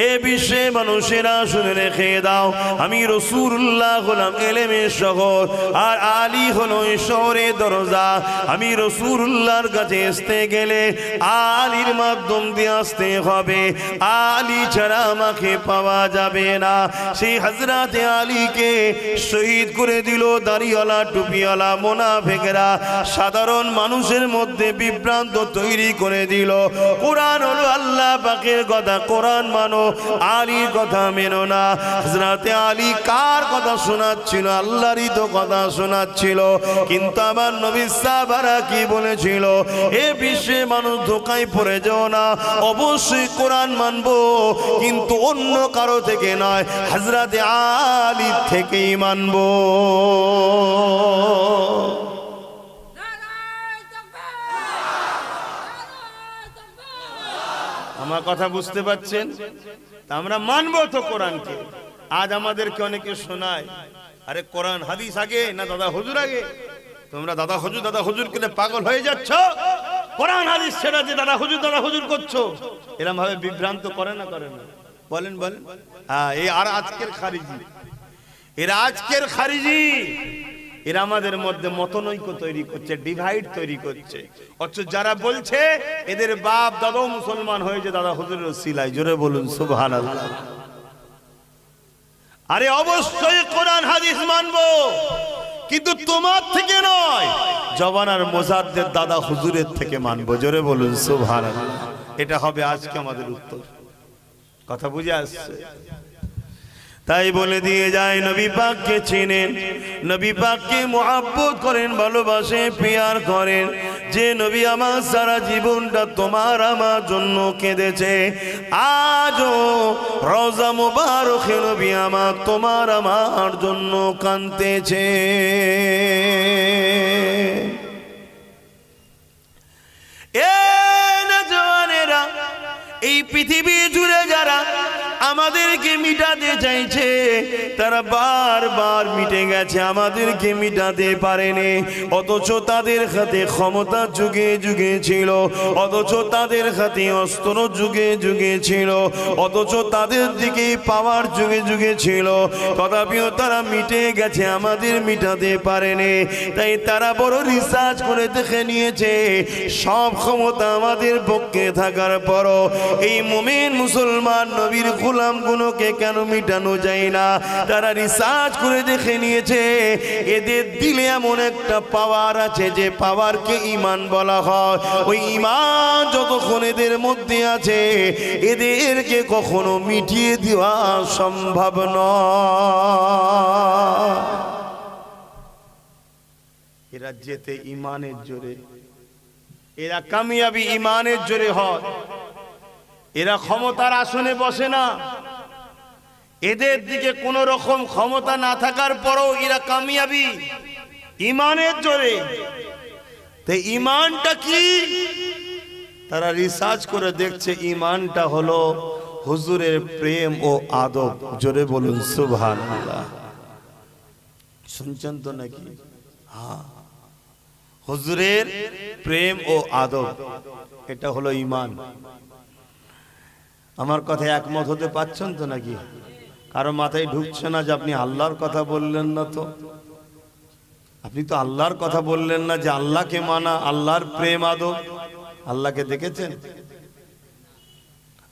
এ বিশ্বে মানুষেরা শুনে রেখে দাও, আমি রাসূলুল্লাহ হলাম ইলমের শহর, আর আলী হলো ঈশ্বরের দরজা। আমি রাসূলুল্লাহর কাছে আসতে গেলে আলীর মাধ্যম দিয়ে আসতে হবে, আলী ছাড়া আমাকে পাওয়া যাবে না। সেই হযরতে আলীকে শহীদ করে দিল দাড়িওয়ালা টুপিওয়ালা মুনাফিকরা, সাধারণ মানুষের মধ্যে বিভ্রান্ত তৈরি করে দিল। কোরআন হলো আল্লাহ পাকের কথা, কোরআন মানো, আলীর কথা মেনো না। হযরতে আলী কার কথা শোনাচ্ছিল? আল্লাহরই তো কথা শোনাচ্ছিল। কিন্তু আমার নবী সাহাবারা কি বলেছিল? এ বিশ্বে মানুষ ধোঁকায় পড়ে যাও না, অবশ্যই কোরআন মানবো, কিন্তু অন্য কারো থেকে নয়, হযরতে আলী থেকেই মানবো। আমার কথা বুঝতে পাচ্ছেন? আমরা মানবো তো কোরআনকে। আজ আমাদেরকে অনেকে শোনায়, আরে কোরআন হাদিস আগে না দাদা হুজুর আগে? তোমরা দাদা হুজুর করে পাগল হয়ে যাচ্ছ, কোরআন হাদিস ছেড়ে যে দাদা হুজুর করছো। এরকম ভাবে বিভ্রান্ত করে না? বলেন বলেন। হ্যাঁ, এই আর আজকের খারিজি, এরা আজকের খারিজি, এরা আমাদের মধ্যে মতনৈক্য তৈরি করছে, ডিভাইড তৈরি করছে। অথচ যারা বলছে এদের বাপ দাদাও মুসলমান হয়েছে দাদা হুজুরের ওসিলায়, জোরে বলুন সুবহানাল্লাহ। আরে অবশ্যই কোরআন হাদিস মানবো, কিন্তু তোমার থেকে নয়, জবানার মোজাদ্দেদ দাদা হুজুরের থেকে মানবো, জোরে বলুন সুবহানাল্লাহ। এটা হবে আজকে আমাদের উত্তর। কথা বুঝে আসছে? তাই বলে দিয়ে যায়, নবী পাককে চিনেন, নবী পাককে মুহাব্বত করেন, ভালোবাসে, পিয়ার করেন। যে নবী আমার সারা জীবনটা তোমার আমার জন্য কেঁদেছে, আজও রওজা মুবারকে নবী আমার তোমার আমার জন্য কাঁদতেছে। এই পৃথিবী জুড়ে যারা আমাদেরকে মিটাতে চাইছে, তারা বারবার মিটে গেছে, আমাদেরকে মিটাতে পারেনি। অথচ তাদের হাতে ক্ষমতা যুগে যুগে ছিল, অথচ তাদের হাতে অস্ত্র যুগে যুগে ছিল, অথচ তাদের দিকে পাওয়ার যুগে যুগে ছিল, তথাপিও তারা মিটে গেছে, আমাদের মিটাতে পারেনি। তাই তারা বড় রিসার্চ করে দেখে নিয়েছে, সব ক্ষমতা আমাদের পক্ষে থাকার পরও এই মুমিন মুসলমান নবীর গোলাম গুলোকে কেন মিটানো যায় না? তারা রিসার্চ করে দেখে নিয়েছে, এদের দিলে এমন একটা পাওয়ার আছে, যে পাওয়ারকে ঈমান বলা হয়। ওই ঈমান যতক্ষণ এদের মধ্যে আছে, এদেরকে কখনো মিটিয়ে দেওয়া সম্ভব নয়। এরা যেতে ঈমানের জোরে, এরা কামিয়াবি ঈমানের জোরে হয়। এরা ক্ষমতার আসনে বসে না, এদের দিকে কোন রকম ক্ষমতা না থাকার পরও এরা কামিয়াবি ঈমানের জোরে। তো ঈমানটা কি? তারা রিসার্চ করে দেখছে, ঈমানটা হলো হুজুরের প্রেম ও আদব। জোরে বলুন সুবহানাল্লাহ। শুনছেন তো নাকি? হ্যাঁ, হুজুরের প্রেম ও আদব, এটা হলো ঈমান। আমার কথায় একমত হতে পারছেন তো নাকি? কারো মাথায় ঢুকছে না যে আপনি আল্লাহর কথা বললেন না? তো আপনি তো আল্লাহর কথা বললেন না, যে আল্লাহকে মানা, আল্লাহর প্রেম আদব। আল্লাহকে দেখেছেন?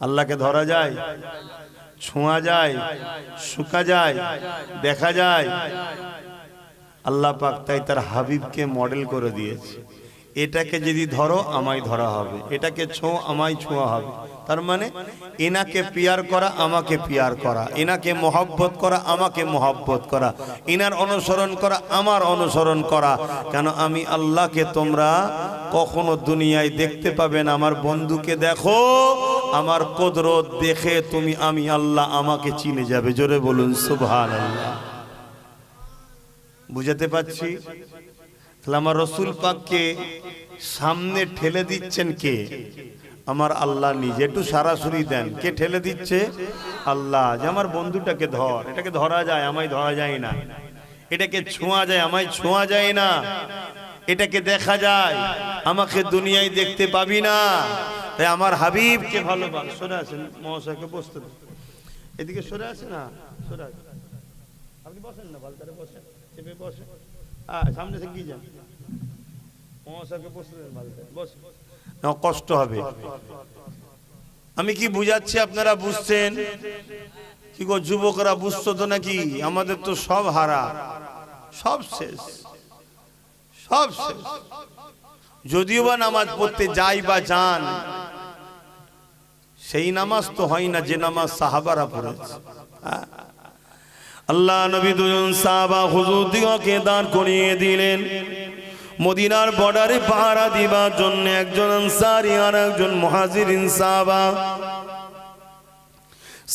আল্লাহকে ধরা যায়, ছোঁয়া যায়, শুকা যায়, দেখা যায়। আল্লাহ পাক তাই তার হাবিবকে মডেল করে দিয়েছে। এটাকে যদি ধরো আমায় ধরা হবে, এটাকে ছো আমায় ছোঁয়া হবে। তার মানে এনাকে পিয়ার করা, আমাকে পিয়ার করা, এনাকে মহব্বত করা, আমাকে মহব্বত করা, ইনার অনুসরণ করা, আমার অনুসরণ করা। কেন? আমি আল্লাহকে তোমরা কখনো দুনিয়ায় দেখতে পাবে না। আমার বন্ধুকে দেখো, আমার কুদরত দেখে তুমি আমি আল্লাহ আমাকে চিনে যাবে। জোরে বলুন সুবহানাল্লাহ। বুঝাতে পারছি? তাহলে আমার রসুল পাককে সামনে ঠেলে দিচ্ছেন কে? আমার আল্লাহ নিজে। একটু সরাসরি দেন, কে ঠেলে দিচ্ছে? আল্লাহ। যে আমার বন্ধুটাকে ধর, এটাকে ধরা যায়, আমায় ধরা যায় না। এটাকে ছোঁয়া যায়, আমায় ছোঁয়া যায় না। এটাকে দেখা যায়, আমাকে দুনিয়ায় দেখতে পাবি না। তাই আমার হাবিবকে ভালোবাসে। সরে আছেন মহাশয়কে বসতে দেন, এদিকে সরে আছে না, সরে আছে, আপনি বসেন না, ভালতারে বসেন, চেপে বসেন, সামনে থেকে কি যান, মহাশয়কে বসতে দেন, ভালতারে বসেন, না কষ্ট হবে। আমি কি বুঝাচ্ছি আপনারা বুঝছেন? কি গো যুবকরা বুঝছো তো নাকি? আমাদের তো সব হারা, সব শেষ, সব শেষ। যদিও বা নামাজ পড়তে যাই বা যান, সেই নামাজ তো হয় না যে নামাজ সাহাবারা পড়েছে। আল্লাহ নবী দুজন সাহাবা হুজুর দিগকে দাঁড় করিয়ে দিলেন মদিনার বর্ডারে পাহারা দিবার জন্য। একজন আনসারী আর একজন মুহাজিরিন সাহাবা।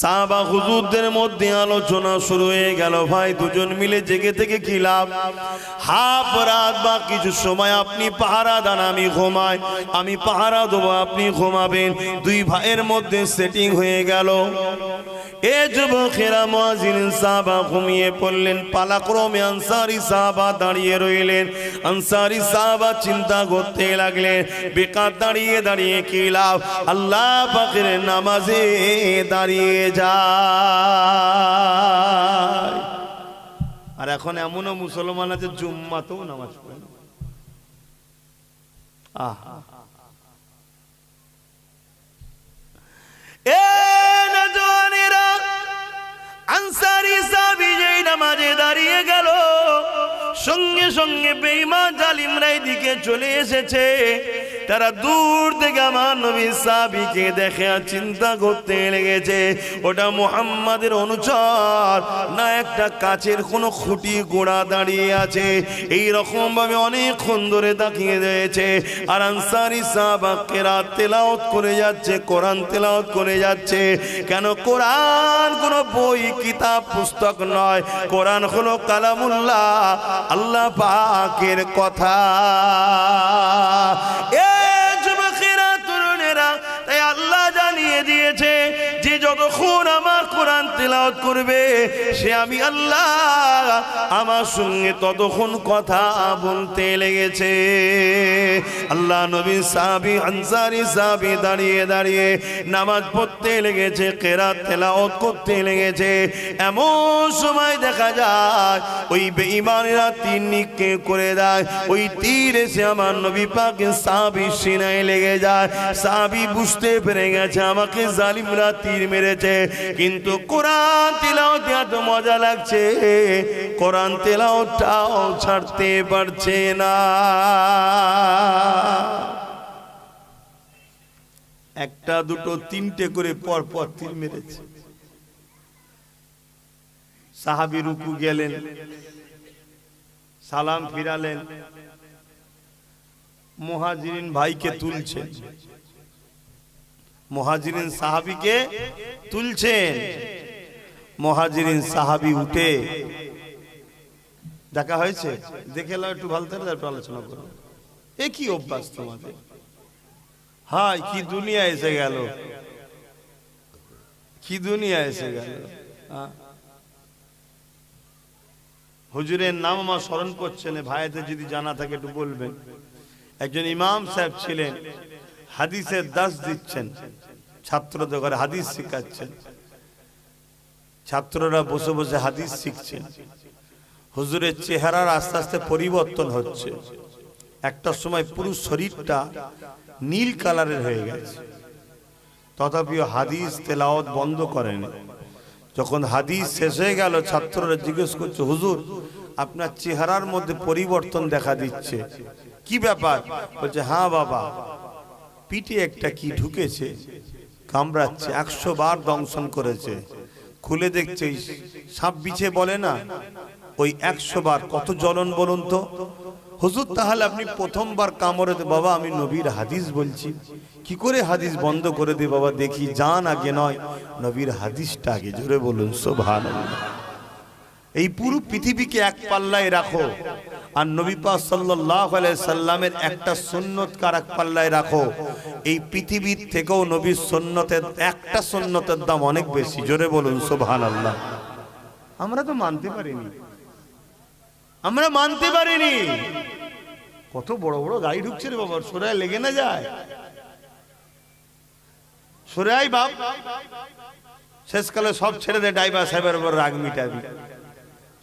সাহাবা হুজুরদের মধ্যে আলোচনা শুরু হয়ে গেল, ভাই দুজন মিলে জেগে থেকে কি লাভ? হাফ রাত বা কিছু সময় আপনি পাহারা দেন, আমি ঘুমাই, আমি পাহারা দেবো, আপনি ঘুমাবেন। দুই ভাইয়ের মধ্যে সেটিং হয়ে গেল। এ যুবকেরা মুহাজিরিন সাহাবা ঘুমিয়ে পড়লেন, পালাক্রমে আনসারী সাহাবা দাঁড়িয়ে রইলেন। আনসারী সাহাবা চিন্তা করতে লাগলেন, বেকার দাঁড়িয়ে দাঁড়িয়ে কি লাভ? আল্লাহ পাকের নামাজে দাঁড়িয়ে যায়। আর এখন এমনও মুসলমান আছে জুম্মাতেও নামাজ পড়ে। আহা, এ নজওয়ানেরা, আনসারী সাহাবী যেই নামাজে দাঁড়িয়ে গেল, সঙ্গে সঙ্গে বেঈমান জালিমরা এদিকে চলে এসেছে। তারা দূর থেকে আমার নবী সাহাবীকে দেখে আর চিন্তা করতে লেগেছে, ওটা মুহাম্মাদের অনুচর না একটা কাচের কোনো খুঁটি গোড়া দাঁড়িয়ে আছে। এই রকম ভাবে অনেকক্ষণ ধরে তাকিয়ে রয়েছে। আর আনসারী সাহাবা কেরাত তেলাওয়াত করে যাচ্ছে, কোরআন তেলাওয়াত করে যাচ্ছে। কেন? কোরআন কোনো বই কিতাব পুস্তক নয়, কোরআন হলো কালামুল্লাহ, আল্লাহ পাকের কথা। যুবকেরা, তরুণেরা, তাই আল্লাহ জানিয়ে দিয়েছে যে যতক্ষণ আমার কোরআন তেলাওয়াত করবে সে আমি আল্লাহ আমার সঙ্গে ততক্ষণ কথা বলতে লেগেছে। আল্লাহ নবী সাহাবী আনসারী সাহাবী দাঁড়িয়ে দাঁড়িয়ে নামাজ পড়তে লেগেছে, কেরাত তেলাওয়াত করতে লেগেছে। এমন সময় দেখা যায় ওই বেঈমানেরা তীর নিক্ষেপ করে দেয়। ওই তীর এসে আমার নবী পাকের সাহাবীর সিনায় লেগে যায়। সাহাবী বুঝতে পেরে গেছে আমাকে জালিমরা তীর মেরেছে, কিন্তু কোরআন তেলাওয়াতে এত মজা লাগছে, কোরআন তেলাওয়াতটাও ছাড়তে পারছে না। একটা দুটো তিনটে করে পর পর তীর মেরেছে। সাহাবী রুকু গেলেন, সালাম ফিরালেন, মুহাজিরিন ভাইকে তুলছেন, মুহাজিরিন সাহাবীকে তুলছেন। মুহাজিরিন সাহাবী উঠে, দেখা হয়েছে, দেখে এলো একটু ভালো করে তারপর আলোচনা করো। এ কি অভ্যাস তোমাদের? হায় কি দুনিয়া এসে গেল, কি দুনিয়া এসে গেল। হুজুরের নাম আমার স্মরণ করছেন, ভাইদের যদি জানা থাকে একটু বলবেন। একজন ইমাম সাহেব ছিলেন, হাদিসের দাস দিচ্ছেন, ছাত্রদের ঘরে হাদিস শিখাচ্ছেন, ছাত্ররা বসে বসে হাদিস শিখছেন। হুজুরের চেহারার আস্তে আস্তে পরিবর্তন হচ্ছে। একটা সময় পুরো শরীরটা নীল কালারের হয়ে গেছে, তথাপিও হাদিস তেলাওয়াত বন্ধ করেনি। যখন হাদিস শেষ হয়ে গেল, ছাত্ররা জিজ্ঞেস করছে, হুজুর আপনার চেহারার মধ্যে পরিবর্তন দেখা দিচ্ছে, কি ব্যাপার? বলছে, হ্যাঁ বাবা, পিঠে একটা কি ঢুকেছে, কামড়াচ্ছে, 100 বার দংশন করেছে। খুলে দেখছে সাপ বিছে বলে না, ওই 100 বার। কত জ্বলন বলুন তো। হুজুর তাহলে আপনি প্রথমবার কামড়ে? বাবা আমি নবীর হাদিস বলছি, কি করে হাদিস বন্ধ করে দে বাবা, দেখি জান আগে নয়, নবীর হাদিসটা আগে। জোরে বলুন সুবহানাল্লাহ। এই পুরো পৃথিবীকে এক পাল্লায় রাখো, আর নবী পাক সাল্লাল্লাহু আলাইহি সাল্লামের একটা সুন্নতকার এক পাল্লায় রাখো। এই পৃথিবীর থেকেও নবীর সুন্নতের একটা সুন্নতের দাম অনেক বেশি। জোরে বলুন সুবহানাল্লাহ। আমরা তো মানতে পারিনি, আমরা মানতে পারিনি। কত বড় বড় গাড়ি ঢুকছে রে বাবা, সোরায় লেগে না যায়। সরে আই বাপ, শেষকালে সব ছেড়ে দে, ড্রাইভার সাহেবের উপর রাগ মিটাবি,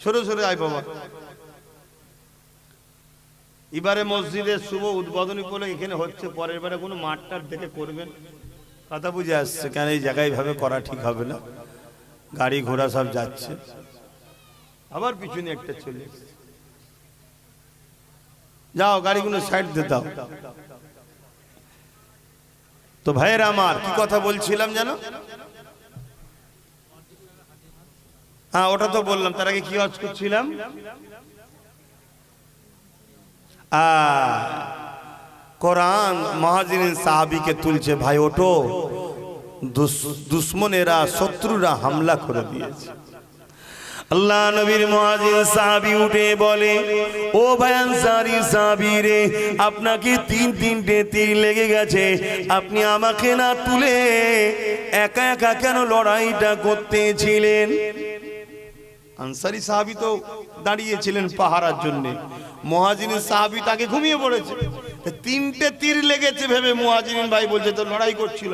সরে আই বাবা। এবারে মসজিদের শুভ উদ্বোধনী বলে এখানে হচ্ছে, পরের বারে কোনো মাঠটার দেখে করবেন, কথা বুঝে আসছে? কেন এই জায়গায় ভাবে করা ঠিক হবে না, গাড়ি ঘোড়া সব যাচ্ছে, আবার পিছনে একটা চলে যাও, গাড়িগুলো সাইড দিয়ে দাও। তো ভাইয়েরা আমার, কি কথা বলছিলাম জানো? হ্যাঁ ওটা তো বললাম, তার আগে কি ওয়াজ করছিলাম? কোরআন মুহাজিরিন সাহাবীকে তুলছে, ভাই ওঠো, দুশ্মনেরা শত্রুরা হামলা করে দিয়েছে। আল্লাহ নবীর মুহাজির সাহাবী উঠে বলে, ও ভাই আনসারী সাহাবী রে, আপনাকে তিনটে তীর লেগে গেছে, আপনি আমাকে না তুলে একা একা কেন লড়াইটা করতেছিলেন? আনসারী সাহাবী তো দাঁড়িয়েছিলেন পাহারার জন্য, মুহাজিরিন সাহাবী তাকে ঘুমিয়ে পড়েছে, তিনটে তীর লেগেছে ভেবে মুহাজিরিন ভাই বলছে তো লড়াই করছিল।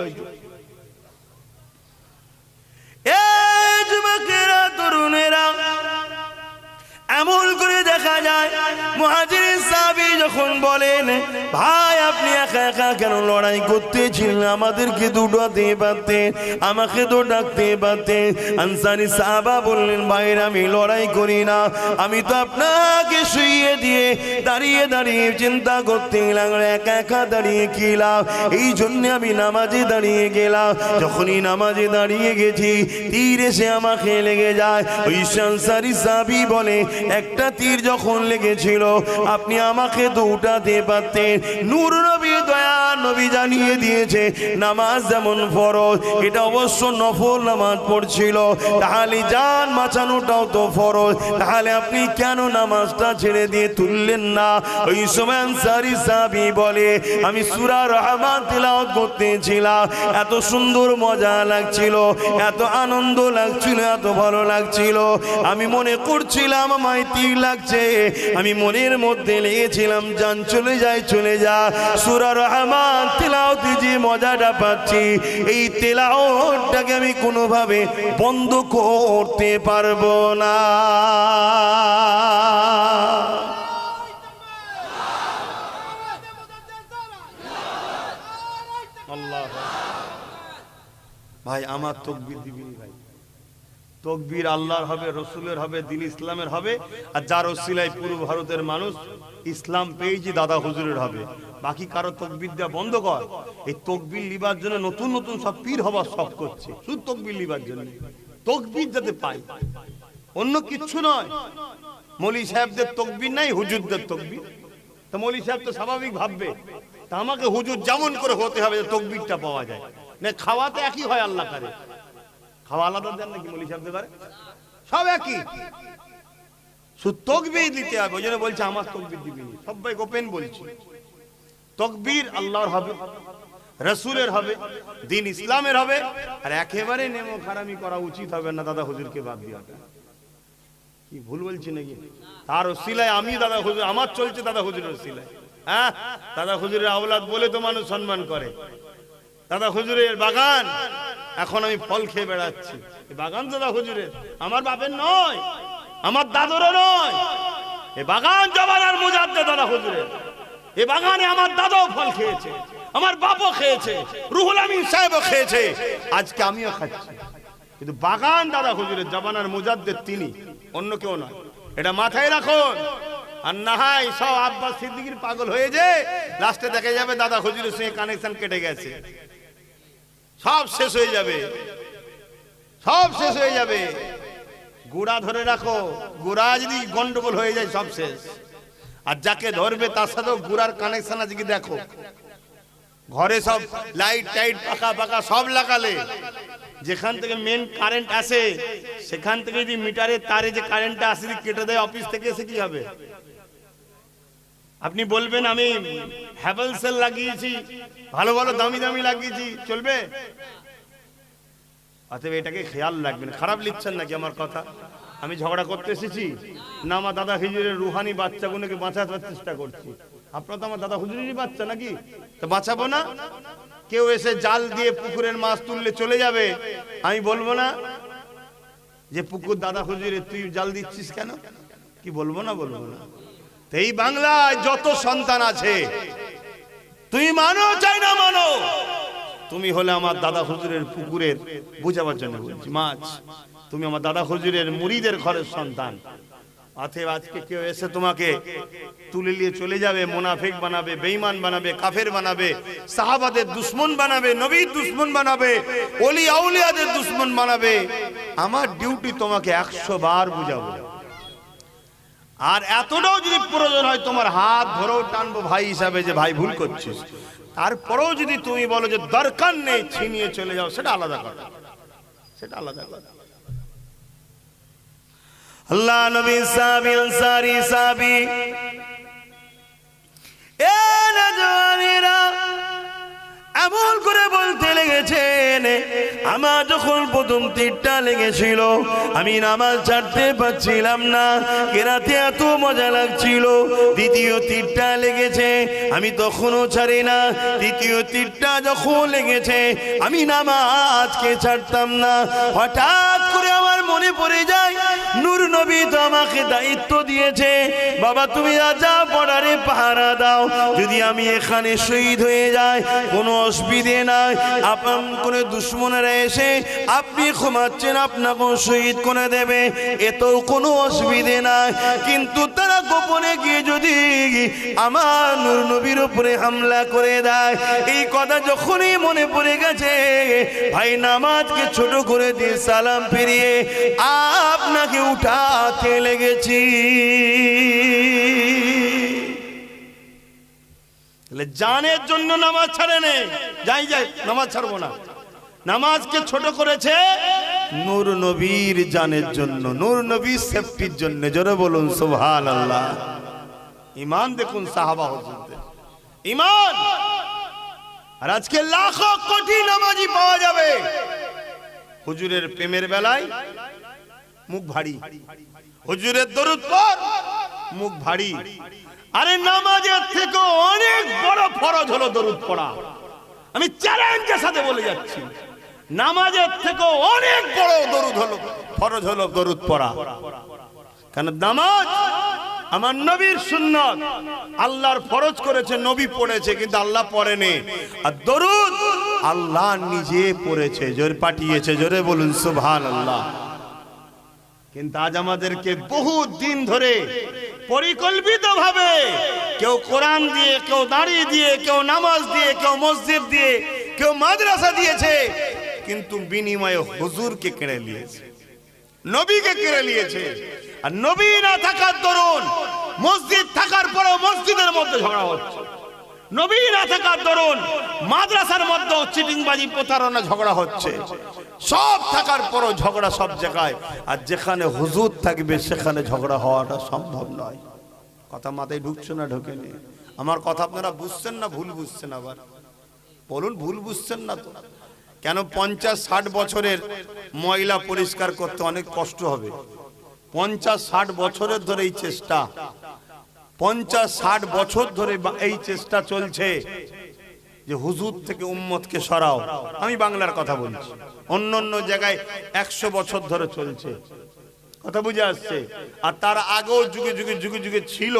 এই যুবকেরা, তরুণেরা, এমন করে দেখা যায় মুহাজিরিন সাহাবী যখন বলেন, ভাই আপনি একা একা কেন লড়াই করতেছিলেন, আমাদেরকে দুটাতে পারতেন, আমাকে তো ডাকতে পারতেন। আনসারী সাহাবা বললেন, ভাইরা আমি লড়াই করি না, আমি তো আপনাকে শুইয়ে দিয়ে দাঁড়িয়ে দাঁড়িয়ে চিন্তা করতে লাগলাম, একা একা দাঁড়িয়ে কি লাভ, এই জন্য আমি নামাজে দাঁড়িয়ে গেলাম। যখনই নামাজে দাঁড়িয়ে গেছি, তীর এসে আমাকে লেগে যায়। ওই আনসারী সাহাবী বলে, একটা তীর যখন লেগেছিল আপনি আমাকে তো উঠাতে পারতেন। নূর নবী, দয়া নবী জানিয়ে দিয়েছে, নামাজ যেমন ফরজ, এটা অবশ্য নফল নামাজ পড়ছিল, তাহলে জান বাঁচানোটাও তো ফরজ, তাহলে আপনি কেন নামাজটা ছেড়ে দিয়ে তুললেন না? ওই সময় আনসারী সাহাবী বলে, আমি সূরা রহমান তিলাওয়াত করতেছিলাম, এত সুন্দর মজা লাগছিল, এত আনন্দ লাগছিল, এত ভালো লাগছিল, আমি মনে করছিলাম আমায় তীর লাগছে, আমি মনের মধ্যে লেগেছিলাম জান চলে যায় চলে যা। সূরা রহমান তিলাওয়াতে যে মজাটা পাচ্ছি, এই তিলাওয়াতটাকে আমি কোনোভাবে বন্ধ করতে পারবো না। আল্লাহ ভাই, আমার তাকবীর দিবিনি ভাই, তাকবীর আল্লাহর হবে, রসুলের হবে, দিন ইসলামের হবে, আর যার ওসিলায় পুরো ভারতের মানুষ ইসলাম পেয়েছি দাদা হুজুরের হবে। বাকি কারো তাকবীর দেওয়া বন্ধ কর। এই তাকবীর লিবার জন্য নতুন নতুন সব পীর হবার শখ করছে, শুধু তাকবীর লিবার জন্য, তাকবীর যাতে পাই, অন্য কিচ্ছু নয়। মৌলী সাহেবদের তাকবীর নাই, হুজুরদের তাকবীর। তো মৌলী সাহেব তো স্বাভাবিক ভাববে, তা আমাকে হুজুর যেমন করে হতে হবে যে তাকবীরটা পাওয়া যায় না। খাওয়াতে একই হয়, আল্লাহ করে খাওয়া আলাদা দেন নাকি মৌলী সাহেবদের করে? সব একই, শুধু তাকবীর দিতে হবে। ওই জন্য বলছে আমার তাকবীর দিবি, সবাই ওপেন বলছি, তাকবীর আল্লাহর হবে, রাসূলের হবে, দিন ইসলামের হবে, আর একেবারে নেমো খারামি করা উচিত হবে না দাদা হুজুরকে বাদ দিয়ে। কি ভুল বলছি নাকি? তার ওসিলায় আমি দাদা হুজুর, আমার চলছে দাদা হুজুরের ওসিলায়। হ্যাঁ, দাদা হুজুরের আওলাদ বলে তো মানুষ সম্মান করে। দাদা হুজুরের বাগান, এখন আমি ফল খেয়ে বেড়াচ্ছি, এই বাগান দাদা হুজুরের, আমার বাপের নয়, আমার দাদুরও নয়। এই বাগান জমানার মুজাদ্দেদ দাদা হুজুরের, এই বাগানে আমার দাদাও ফল খেয়েছে, আমার বাপও খেয়েছে, রুহুল আমিন সাহেবও খেয়েছে, আজকে আমিও খাচ্ছি। কিন্তু বাগান দাদা হুজুরের, জমানার মুজাদ্দেদ তিনি, অন্য কেউ নয়। এটা মাথায় রাখুন। আর না হয় সব আব্বাস সিদ্দিকীর পাগল হয়ে যে লাস্টে দেখা যাবে দাদা হুজুরের সঙ্গে কানেকশন কেটে গেছে, সব শেষ হয়ে যাবে, সব শেষ হয়ে যাবে। গোড়া ধরে রাখো, গোড়া যদি গন্ডগোল হয়ে যায় সব শেষ। আর যাকে ধরবে তার সাথেও গোড়ার কানেকশন আছে কি দেখো। ঘরে সব লাইট টাইট পাকা পাকা সব লাগালে, যেখান থেকে মেন কারেন্ট আসে সেখান থেকে যদি মিটারের তারে যে কারেন্টটা আসে কেটে দেয় অফিস থেকে, এসে কি হবে? আপনি বলবেন আমি হ্যাভেলসেল লাগিয়েছি, ভালো ভালো দামি দামি লাগিয়েছি, চলবে? অতএব এটাকে খেয়াল রাখবেন। খারাপ লিখছেন নাকি আমার কথা? আমি ঝগড়া করতে এসেছি না, আমার দাদা হুজুরের রুহানি বাচ্চাগুলোকে বাঁচাতে চেষ্টা করছি। আপনারা তো আমার দাদা হুজুরেরই বাচ্চা নাকি, তো বাঁচাবো না? কেউ এসে জাল দিয়ে পুকুরের মাছ তুললে চলে যাবে, আমি বলবো না যে পুকুর দাদা হুজুরে তুই জাল দিচ্ছিস কেন? কি বলবো না? বলবো না। এই বাংলায় যত সন্তান আছে, তুই মানো চাই না মানো, তুমি হলে আমার দাদা হুজুরের পুকুরের, বুঝাবার জন্য বলছি, মাছ, তুমি আমার দাদা হুজুরের মুরিদের ঘরের সন্তান। অতএব আজকে কেউ এসে তোমাকে তুলে নিয়ে চলে যাবে, মুনাফিক বানাবে, বেঈমান বানাবে, কাফের বানাবে, সাহাবাদের দুশমন বানাবে, নবীর দুশমন বানাবে, ওলি আউলিয়াদের দুশমন বানাবে, আমার ডিউটি তোমাকে 100 বার বুঝাবো। আর এতটাও যদি প্রয়োজন হয় তোমার হাত ধরেও টানবো ভাই হিসাবে, যে ভাই ভুল করছিস, তারপরেও যদি তুমি বলো যে দরকার নেই, ছিনিয়ে চলে যাও, সেটা আলাদা কথা, সেটা আলাদা কথা। আল্লাহ নবী সাহাবী আনসারী সাহাবী এ নওজওয়ানেরা এমন করে বলতে লেগেছেন, আমার যখন প্রথম তীরটা লেগেছিল আমি নামাজ ছাড়তে পারছিলাম না, কেরাতে এত মজা লাগছিল। দ্বিতীয় তীরটা লেগেছে আমি তখনও ছাড়ি না, তৃতীয় তীরটা যখন লেগেছে আমি নামাজকে ছাড়তাম না। হঠাৎ করে আমার মনে পড়ে যায়, নূর নবী তো আমাকে দায়িত্ব দিয়েছে, বাবা তুমি রাজা বর্ডারে পাহারা দাও, যদি আমি এখানে শহীদ হয়ে যাই কোনো অসুবিধে নাই, আপনার কোনো দুশমনেরা এসে আপনি ক্ষমাচ্ছেন, আপনাকে শহীদ করে দেবে, এতেও কোনো অসুবিধে নাই। কিন্তু তারা গোপনে গিয়ে যদি আমার নূর নবীর উপরে হামলা করে দেয়, এই কথা যখনই মনে পড়ে গেছে, ভাই নামাজকে ছোট করে দিয়ে সালাম ফিরিয়ে আপনাকে উঠাতে লেগেছি। জানের জন্য নামাজ ছাড়ে নে, যাই নামাজ ছাড়বো না, নামাজকে ছোট করেছে নূর নবীর জানের জন্য, নূর নবীর সেফটির জন্য। জোরে বলুন সুবহানাল্লাহ। ঈমান দেখুন সাহাবা হুজুরদের ঈমান। আর আজকে লাখো কোটি নামাজি পাওয়া যাবে, হুজুরের প্রেমের বেলায় মুখ ভারী, হুজুরের দরুদ পড় মুখ ভারী। আরে নামাজের থেকে অনেক বড় ফরজ হলো দরুদ পড়া। আমি চ্যালেঞ্জের সাথে বলে যাচ্ছি, নামাজের থেকে অনেক বড় দরুদ হলো, ফরজ হলো দরুদ পড়া। কারণ নামাজ আমার নবীর সুন্নাত, আল্লাহর ফরজ করেছে, নবী পড়েছে কিন্তু আল্লাহ পড়েনি। আর দরুদ আল্লাহ নিজে পড়েছে, জোরে পাঠিয়েছে, জোরে বলুন সুবহানাল্লাহ। কিন্তু আজ আমাদেরকে বহু দিন ধরে পরিকল্পিতভাবে কেউ কোরআন দিয়ে, কেউ দাঁড়িয়ে দিয়ে, কেউ নামাজ দিয়ে, কেউ মসজিদ দিয়ে, কেউ মাদ্রাসা দিয়েছে, কিন্তু বিনিময়ে হুজুরকে কেড়ে নিয়েছে, নবীকে কেড়ে নিয়েছে। আর নবী না থাকার দরুন মসজিদ থাকার পরেও মসজিদের মধ্যে ঝগড়া হচ্ছে, নবী না থাকার দরুন মাদ্রাসার মধ্যেও চিটিংবাজি, প্রতারণা, ঝগড়া হচ্ছে। সব থাকার পরও ঝগড়া সব জায়গায়, আর যেখানে হুজুর থাকবে সেখানে ঝগড়া হওয়াটা সম্ভব নয়। কথা মাথায় ঢুকছে না? ঢোকেনি? আমার কথা আপনারা বুঝছেন না ভুল বুঝছেন? আবার বলুন, ভুল বুঝছেন না তো? কেন 50-60 বছরের ময়লা পরিষ্কার করতে অনেক কষ্ট হবে? 50-60 বছরের ধরে এই চেষ্টা, 50-60 বছর ধরে এই চেষ্টা চলছে যে হুজুর থেকে উম্মতকে সরাও। আমি বাংলার কথা বলছি, অন্য অন্য জায়গায় 100 বছর ধরে চলছে। কথা বুঝে আসছে? আর তার আগেও যুগে যুগে যুগে যুগে ছিল,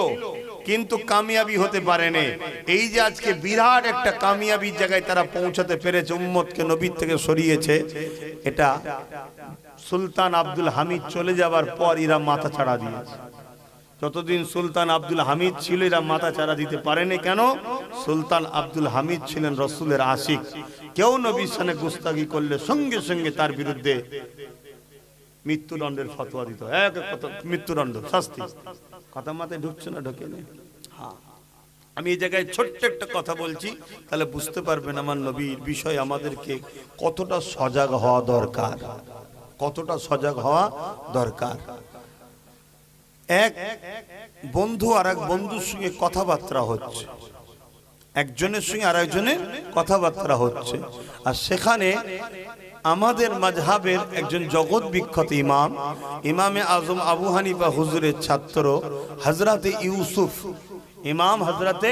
কিন্তু কামিয়াবি হতে পারেনি। এই যে আজকে বিরাট একটা কামিয়াবির জায়গায় তারা পৌঁছাতে পেরেছে, উম্মতকে নবীর থেকে সরিয়েছে, এটা সুলতান আব্দুল হামিদ চলে যাবার পর এরা মাথা ছাড়া দিয়েছে। যতদিন সুলতান আব্দুল হামিদ ছিল এরা মাথা চারা দিতে পারেনি। কেন? সুলতান আব্দুল হামিদ ছিলেন রসুলের আশিক। কেউ নবীর সামনে গুস্তাখি করলে সঙ্গে সঙ্গে তার বিরুদ্ধে মৃত্যুদণ্ডের ফতোয়া দিত, মৃত্যুদণ্ড, শাস্তি। কথা মাথায় ঢুকছে না? ঢোকেনি? হ্যাঁ, আমি এই জায়গায় ছোট্ট একটা কথা বলছি, তাহলে বুঝতে পারবেন আমার নবীর বিষয়ে আমাদেরকে কতটা সজাগ হওয়া দরকার, কতটা সজাগ হওয়া দরকার। এক বন্ধু আর এক বন্ধুর সঙ্গে কথাবার্তা হচ্ছে, একজনের সঙ্গে আর একজনের কথাবার্তা হচ্ছে, আর সেখানে আমাদের মাযহাবের একজন জগৎ বিখ্যাত ইমাম, ইমামে আজম আবু হানিফা হুজুরের ছাত্র হযরতে ইউসুফ, ইমাম হযরতে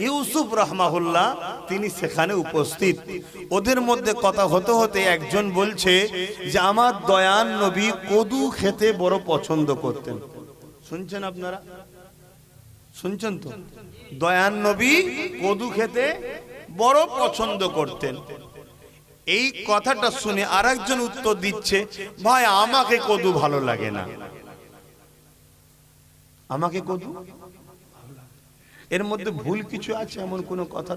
ইউসুফ রাহমাহুল্লাহ তিনি সেখানে উপস্থিত। ওদের মধ্যে কথা হতে হতে একজন বলছে যে আমার দয়ান নবী কদু খেতে বড় পছন্দ করতেন। শুনছেন আপনারা? শুনছেন তো? দয়ান নবী কদু খেতে বড় পছন্দ করতেন। এই কথাটা শুনে আরেকজন উত্তর দিচ্ছে, ভাই আমাকে কদু ভালো লাগে না। আমাকে কদু, এর মধ্যে ভুল কিছু আছে এমন কোন কথা?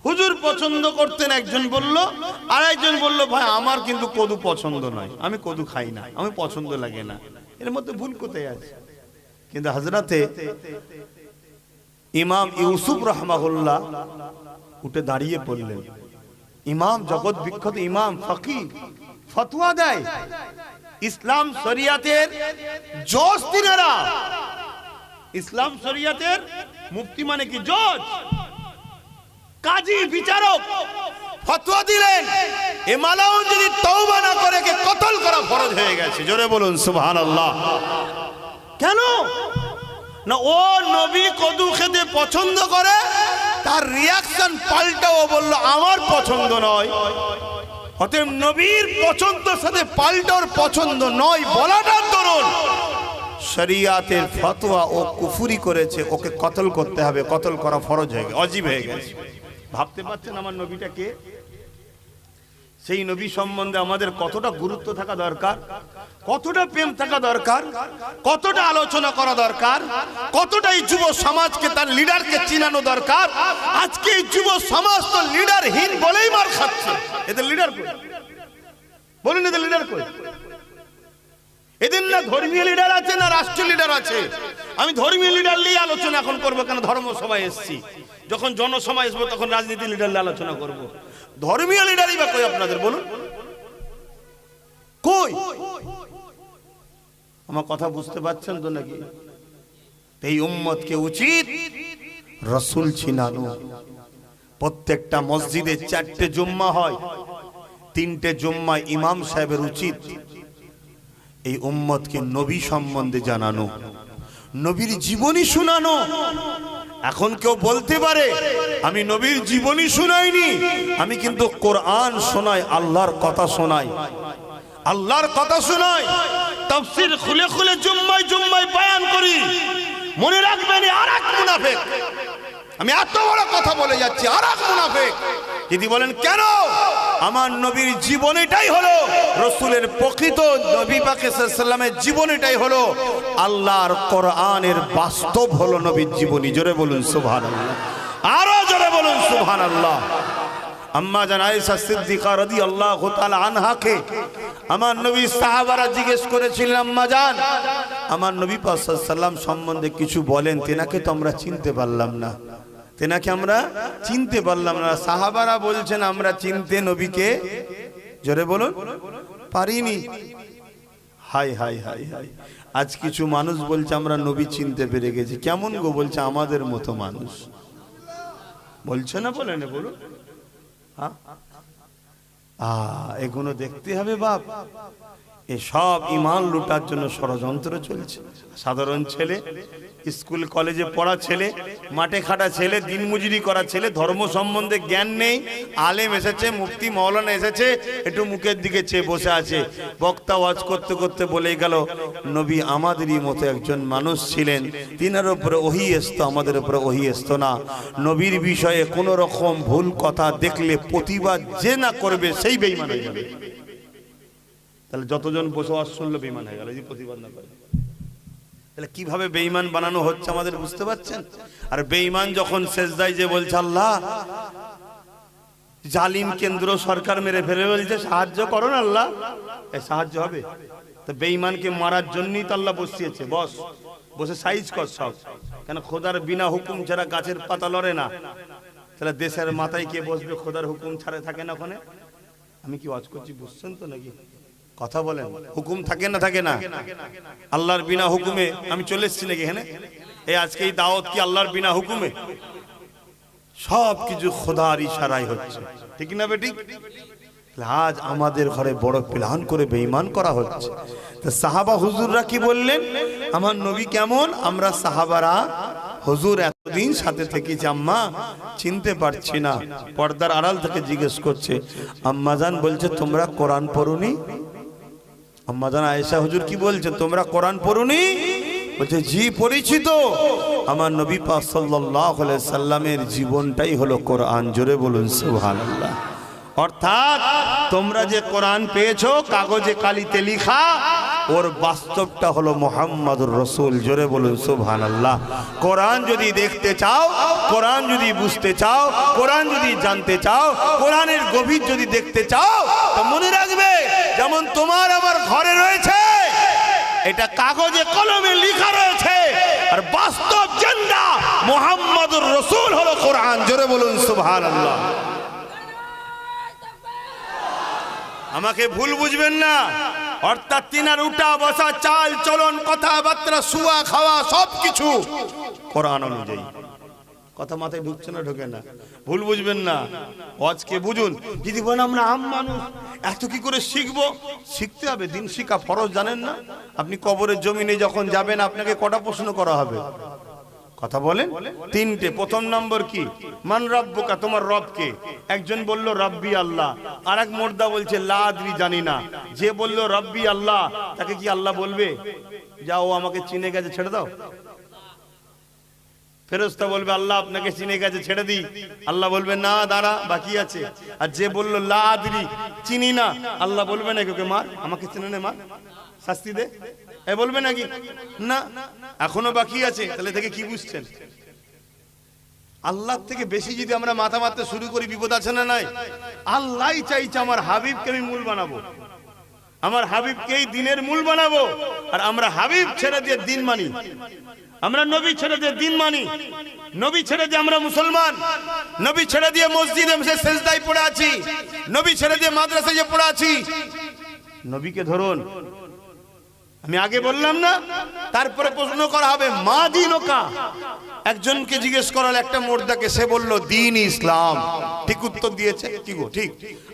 হুজুর পছন্দ করতেন একজন বলল, আর একজন বলল ভাই আমার কিন্তু কদু পছন্দ নয়, আমি কদু খাই না, আমি পছন্দ লাগে না। এর মধ্যে ভুল কোথায় আছে? কিন্তু হযরতে ইমাম ইউসুফ রাহমাহুল্লাহ উঠে দাঁড়িয়ে পড়লেন। ইমাম, জগৎ বিখ্যাত ইমাম, ফকিহ, ফতোয়া দেয়। ইসলাম শরিয়াতের জজ তিনারা। ইসলাম শরিয়াতের মুফতি মানে কি? জজ, কাজী, বিচারক। ফতোয়া দিলেন এ মালাউন যদি তওবা না করে কে কতল করা ফরজ হয়ে গেছে। জোরে বলুন সুবহানাল্লাহ। কেন না? ও নবী কদু খেতে পছন্দ করে, তার রিয়াকশন পাল্টাও বলল আমার পছন্দ নয়। অতএব নবীর পছন্দের সাথে পাল্টার পছন্দ নয় বলাটার দরুন শরিয়াতের ফতোয়া ও কুফরি করেছে, ওকে কতল করতে হবে, কতল করা ফরজ হয়ে গেছে, অজীব হয়ে গেছে। ভাবতে পারছেন আমার নবীটা কে? সেই নবী সম্বন্ধে আমাদের কতটা গুরুত্ব থাকা দরকার, কতটা প্রেম থাকা দরকার, কতটা আলোচনা করা দরকার, কতটা এই যুব সমাজকে তার লিডারকে চিনানো দরকার। আজকে এই যুব সমাজ তো লিডারহীন বলেই মার খাচ্ছে। এদের লিডার কই? বলুন, এদের লিডার কই? এদের না ধর্মীয় লিডার আছে না রাষ্ট্রীয় লিডার আছে। আমি ধর্মীয় লিডার নিয়ে আলোচনা এখন করবো, কেন ধর্ম সভায় এসেছি। যখন জনসভায় আসবো তখন রাজনীতি লিডার নিয়ে আলোচনা করবো। ধর্মীয় লিডারই বা কই আপনাদের? বলুন কই? আমার কথা বুঝতে পারছেন তো নাকি? এই উম্মতকে উচিত রাসূল চিনানো। প্রত্যেকটা মসজিদে 4টে জুম্মা হয়, 3টে জুম্মা ইমাম সাহেবের উচিত এই উম্মতকে নবী সম্বন্ধে জানানো, নবীর জীবনী শোনানো। এখন কেউ বলতে পারে আমি নবীর জীবনী শোনাইনি, আমি কিন্তু কোরআন শোনাই, আল্লাহর কথা শোনাই, আল্লাহর কথা শোনাই, তাফসীর খুলে খুলে জুম্মায় জুম্মায় বয়ান করি। মনে রাখবেন আরেক মুনাফিক, আমি এত বড় কথা বলে যাচ্ছি, আরেক মুনাফিক যদি বলেন কেন? আমার নবীর জীবনীটাই হলো রাসূলের প্রকৃত, নবী পাক সাল্লাল্লাহু আলাইহি ওয়াসাল্লামের জীবনীটাই হলো আল্লাহর কোরআনের বাস্তব হলো নবীর জীবনী। জোরে বলুন সুবহানাল্লাহ, আরো জোরে বলুন সুবহানাল্লাহ। আম্মা জান আয়েশা সিদ্দিকা রাদিয়াল্লাহু তাআলা আনহাকে আমার নবী সাহাবারা জিজ্ঞেস করেছিলেন, আম্মা জান আমার নবী পাক সাল্লাল্লাহু আলাইহি ওয়াসাল্লাম সম্বন্ধে কিছু বলেন, তেনাকে তো আমরা চিনতে পারলাম না, তেনাকে আমরা চিনতে পারলাম না। সাহাবারা বলছেন আমরা চিনতে নবীকে, জোরে বলুন, পারিনি। হাই হাই হাই হাই, আজ কিছু মানুষ বলছে আমরা নবী চিনতে পেরে গেছি। কেমন গো? বলছে আমাদের মতো মানুষ। বলছে না? বলে না? বলুন। এগুলো দেখতে হবে বাপ। এসব ঈমান লুটার জন্য ষড়যন্ত্র চলছে। সাধারণ ছেলে, স্কুল কলেজে পড়া ছেলে, মাঠে খাটা ছেলে, দিনমজুরি করা ছেলে, ধর্ম সম্বন্ধে জ্ঞান নেই। আলেম এসেছে, মুফতি মাওলানা এসেছে, একটু মুখের দিকে চেয়ে বসে আছে। বক্তা ওয়াজ করতে করতে বলে গেল নবী আমাদেরই মতো একজন মানুষ ছিলেন, তিনার উপরে ওহী আসতো, আমাদের উপরে ওহী আসতো না। নবীর বিষয়ে কোন রকম ভুল কথা দেখলে প্রতিবাদ যে না করবে সেই বেঈমান হয়ে যাবে। তাহলে যতজন বসে ওয়াজ শুনলো বেঈমান হয়ে গেল যদি প্রতিবাদ না করে। তাহলে কিভাবে বেঈমান বানানো হচ্ছে আমাদের বুঝতে পারছেন? আর বেঈমান যখন সেজদায় যে বলছে আল্লাহ জালিম কেন্দ্র সরকার মেরে ফেলে, বলছে সাহায্য করো না আল্লাহ, এই সাহায্য হবে? তো বেঈমানকে মারার জন্যই তো আল্লাহ বসিয়েছে। বস, বসে সাইজ কর সব। কেন? খোদার বিনা হুকুম ছাড়া গাছের পাতা লড়ে না। তাহলে দেশের মাথায় কে বসবে? খোদার হুকুম ছাড়া থাকে না ওখানে। আমি কি ওয়াজ করছি বুঝছেন তো নাকি? কথা বলেন, হুকুম থাকে না? থাকে না? আল্লাহর বিনা হুকুমে আমি চলে এসেছি নাকি এখানে? এই আজকে এই দাওয়াত কি আল্লাহর বিনা হুকুমে? সব কিছু খোদার ইশারায় হচ্ছে, ঠিক না বেঠিক? আজ আমাদের ঘরে বড় প্ল্যান করে বেঈমান করা হচ্ছে। তো সাহাবা হুজুররা কি বললেন? আমার নবী কেমন? আমরা সাহাবারা হুজুর এতদিন সাথে থেকেছি আম্মা চিনতে পারছি না। পর্দার আড়াল থেকে জিজ্ঞেস করছে, আম্মাজান বলছে তোমরা কোরআন পড়োনি? আম্মাজান আয়েশা হুজুর কি বলছে, তোমরা কোরআন পড়োনি? বলছে জি পড়েছি তো। আমার নবী পাক সাল্লাল্লাহু আলাইহি সাল্লামের জীবনটাই হলো কোরআন। জোরে বলুন সুবহানাল্লাহ। অর্থাৎ তোমরা যে কোরআন পেয়েছো কাগজে কালিতে লেখা, ওর বাস্তবটা হলো মুহাম্মাদুর রাসূল। জোরে বলুন সুবহানাল্লাহ। কোরআন যদি দেখতে চাও, কোরআন যদি বুঝতে চাও, কোরআন যদি জানতে চাও, কোরআনের গভীর যদি দেখতে চাও, তো মনে রাখবে যেমন তোমার আমার ঘরে রয়েছে, এটা কাগজে কলমে লেখা রয়েছে, আর বাস্তব জিন্দা মুহাম্মাদুর রাসূল হলো কোরআন। জোরে বলুন সুবহানাল্লাহ। আমাকে ভুল বুঝবেন না। অর্থাৎ তিনার উঠা বসা, চাল চলন, কথাবার্তা, শুয়া খাওয়া সবকিছু কোরআন অনুযায়ী। কথা মাথায় ঢুকছে না? ঢোকে না? ভুল বুঝবেন না, আজকে বুঝুন। যদি বলেন আমরা আম মানুষ এত কি করে শিখবো, শিখতে হবে। দিন শিখা ফরজ, জানেন না? আপনি কবরের জমিনে যখন যাবেন আপনাকে কটা প্রশ্ন করা হবে? কথা বলেন, তিনটে। প্রথম নম্বর কি? মান রব্বুকা, তোমার রব কে? একজন বলল রব্বি আল্লাহ, আর এক মুর্দা বলছে লা আদরি, জানি না। যে বলল রব্বি আল্লাহ, তাকে কি আল্লাহ বলবে যাও আমাকে চিনে গেছে ছেড়ে দাও? ফেরেশতা বলবে আল্লাহ আপনাকে চিনে গেছে ছেড়ে দিই, আল্লাহ বলবে না দাঁড়া বাকি আছে। আর যে বলল লা আদরি, চিনি না, আল্লাহ বলবে না ওকে মার, আমাকে চিনে নে, মার, শাস্তি দে, এ বলবে নাকি? না, এখনো বাকি আছে। তাহলে থেকে কি বুঝছেন? আল্লাহ থেকে বেশি যদি আমরা মাথা মারতে শুরু করি বিপদ আছে না নাই? আল্লাহ চাইছে আমার হাবিবকে আমি মূল বানাবো, আমার হাবিবকেই দিনের মূল বানাবো। আর আমরা হাবিব ছেড়ে দিয়ে দিন মানি, আমরা নবী ছেড়ে দিয়ে দিন মানি, নবী ছেড়ে দিয়ে আমরা মুসলমান, নবী ছেড়ে দিয়ে মসজিদে সেজদায় পড়ে আছি, নবী ছেড়ে দিয়ে মাদ্রাসায় পড়ে আছি। নবীকে ধরুন, আমি আগে বললাম না? তারপরে প্রশ্ন করা হবে মা দিনকা। একজনকে জিজ্ঞেস করাল একটা মুর্দাকে, সে বলল দিন ইসলাম। ঠিক উত্তর দিয়েছে, কি গো ঠিক?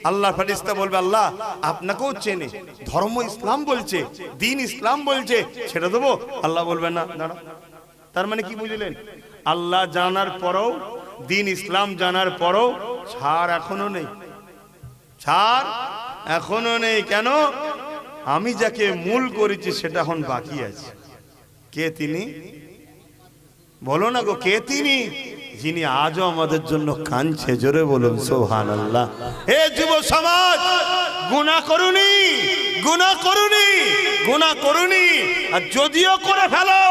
আল্লাহর ফেরেশতা বলবে আল্লাহ আপনাকেও চেনে, ধর্ম ইসলাম বলছে, দিন ইসলাম বলছে, ছেড়ে দেবো? আল্লাহ বলবে না দাঁড়া। তার মানে কি বুঝলেন? আল্লাহ জানার পরও, দিন ইসলাম জানার পরও ছাড় এখনো নেই, ছাড় এখনো নেই। কেন? আমি যাকে মূল করেছি সেটা এখন বাকি আছে। কে তিনি? বলো না গো, কে তিনি? যিনি আজও আমাদের জন্য কাঁদছে। জোরে বলুন সুবহানাল্লাহ। হে যুব সমাজ, গুনাহ করুনি, গুনাহ করুনি, গুনাহ করুনি। আর যদিও করে ফেলো,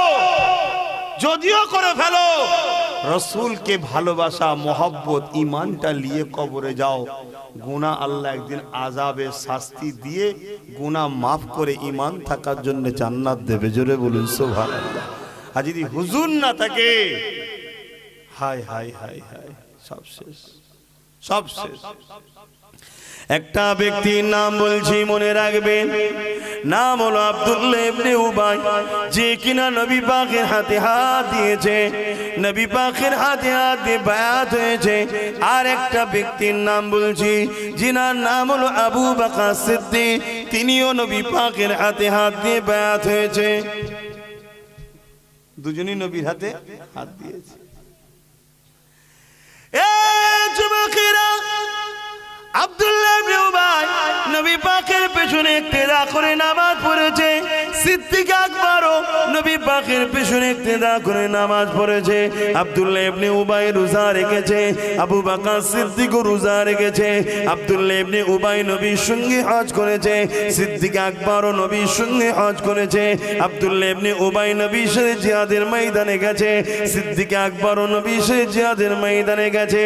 যদিও করে ফেলো, রসুলকে ভালোবাসা, মোহব্বত, ইমানটা নিয়ে কবরে যাও। গুনাহ আল্লাহ একদিন আযাবে শাস্তি দিয়ে গুনাহ মাফ করে ইমান থাকার জন্য জান্নাত দেবে। জোরে বলুন সুবহানাল্লাহ। আর যদি হুজুর না থাকে, হায় হায় হায় হায়, সব শেষ, সব শেষ। একটা ব্যক্তির নাম বলছি, মনে রাখবেন, নাম হলো আব্দুল্লাহ ইবনে উবাই, যে কিনা নবী পাকের হাতে হাত দিয়েছে, নবী পাকের হাতে হাত দিয়ে বায়াত হয়েছে। আর একটা ব্যক্তির নাম বলছি, যিনার নাম হলো আবু বকর সিদ্দিক, তিনিও নবী পাকের হাতে হাত দিয়ে বায়াত হয়েছে। দুজনই নবীর হাতে হাত দিয়েছে। এ যুবকেরা, আব্দুল্লাহ ইবনে উবাই নবী পাকের পেছনে ইক্তেদা করে নামাজ পড়েছে। সিদ্দিক আকবরও নবী পাকের পেছনে ইক্তেদা করে নামাজ পড়েছে। আব্দুল্লাহ ইবনে উবাই রোজা রেখেছে, আবু বকর সিদ্দিকও রোজা রেখেছে। আব্দুল্লাহ ইবনে উবাই নবীর সঙ্গে হজ করেছে, সিদ্দিক আকবরও নবীর সঙ্গে হজ করেছে। আব্দুল্লাহ ইবনে উবাই নবীর সাথে জিহাদের ময়দানে গেছে, সিদ্দিক আকবরও নবীর সাথে জিহাদের ময়দানে গেছে।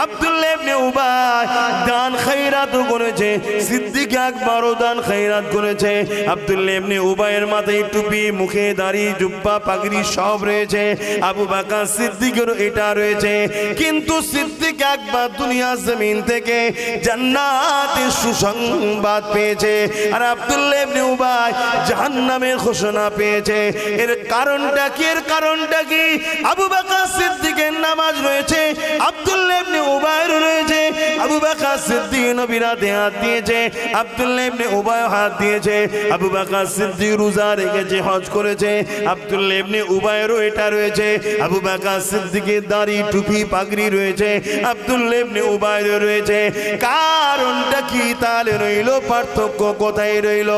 আব্দুল্লাহ ইবনে উবাই দান খায়রাত করেছে, সিদ্দিক আকবরও দান খায়রাত করেছে। আব্দুল্লাহ ইবনে উবাইয়ের মাথায় টুপি, মুখে দাড়ি, জুব্বা, পাগড়ি সব রয়েছে। আবু বকর সিদ্দিকেরও এটা রয়েছে। কিন্তু সিদ্দিক আকবর দুনিয়া জমিন থেকে জান্নাতের সুসংবাদ পেয়েছে, আর আব্দুল্লাহ ইবনে উবাই জাহান্নামের ঘোষণা পেয়েছে। এর কারণটা কি? এর কারণটা কি? আবু বকর সিদ্দিক সিদ্দিকের নামাজ রয়েছে, আব্দুল্লাহ ইবনে উবাইর রয়েছে, আবু বকর সিদ্দিক নবীর হাতে হাত দিয়েছে, আব্দুল্লাহ ইবনে উবাই হাত দিয়েছে, আবু বকর সিদ্দিক রোজা রেখেছে, হজ করেছে, আব্দুল্লাহ ইবনে উবাইরও এটা রয়েছে, আবু বকর সিদ্দিকের দাড়ি টুপি পাগড়ি রয়েছে, আব্দুল্লাহ ইবনে উবাইর রয়েছে। কারণটা কি তাহলে রইল? পার্থক্য কোথায় রইল?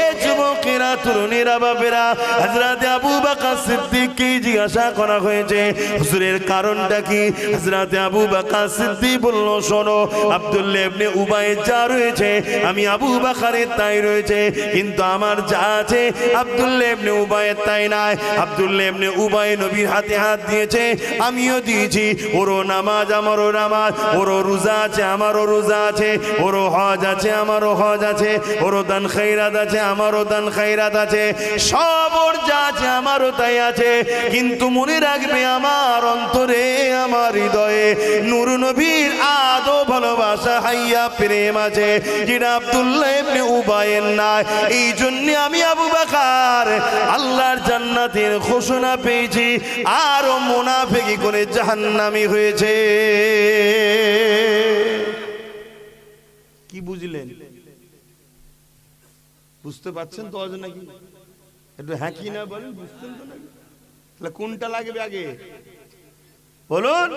এ যুবকেরা, তরুণীরা, বাবেরা, হযরত আবু বকর সিদ্দিককে জিজ্ঞাসা করা হয়েছে, হুজুরের কারণটা কি? হযরত আবু বকর সিদ্দিক বলল, শোনো, আব্দুল্লাহ ইবনে উবাই যা রয়েছে আমি আবু বকরের তাই রয়েছে, কিন্তু আমার যা আছে আব্দুল্লাহ ইবনে উবাইয়ের তাই নাই। আব্দুল্লাহ ইবনে উবাই নবীর হাতে হাত দিয়েছে, আমিও দিয়েছি। ওরও নামাজ আমারও নামাজ, ওরও রোজা আছে আমারও রোজা আছে, ওরও হজ আছে আমারও হজ আছে, ওরও দান খৈরাত আছে আমারও দান খৈরাত আছে, সব ওর যা আছে আমারও তাই আছে। কিন্তু মনে রাখবে, আমার অন্তরে, আমার হৃদয়ে নূর নবীর আদো ভালোবাসা হাইয়া প্রেম আছে, যেটা আব্দুল্লাহ ইবনে উবাইয়ের নাই। এই জন্য আমি আবু বকর আল্লাহর জান্নাতের ঘোষণা পেয়েছি, আর মুনাফিকি করে জাহান্নামী হয়েছে। কি বুঝলেন? বুঝতে পারছেন তো আজ নাকি? একটু হ্যাঁ কি না বলেন, বুঝতেন তো নাকি? তাহলে কোনটা লাগবে আগে বলুন?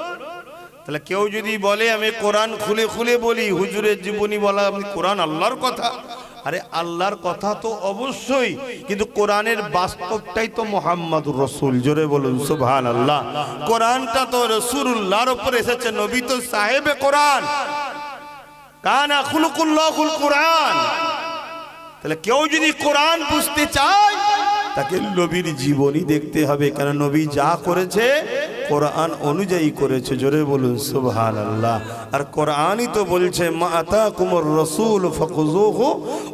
তাহলে কেউ যদি বলে আমি কোরআন খুলে খুলে বলি, হুজুরের জীবনী বলা আমি কোরআন আল্লাহর কথা, আরে আল্লাহর কথা তো অবশ্যই, কিন্তু কোরআনের বাস্তবটাই তো মুহাম্মদুর রাসূল। জোরে বলুন সুবহানাল্লাহ। কোরআনটা তো রাসূলুল্লাহর উপর এসেছে, নবী তো সাহেবে কোরআন, কানা খুলুকুল্লাহুল কোরআন। তাহলে কেউ যদি কোরআন বুঝতে চায় তাকে নবীর জীবনী দেখতে হবে, কারণ নবী যা করেছে কোরআন অনুযায়ী করেছে। জোরে বলুন সুবহানাল্লাহ। আর কোরআনই তো বলছে, মা আতাকুমুর রাসূল ফাখুযুহু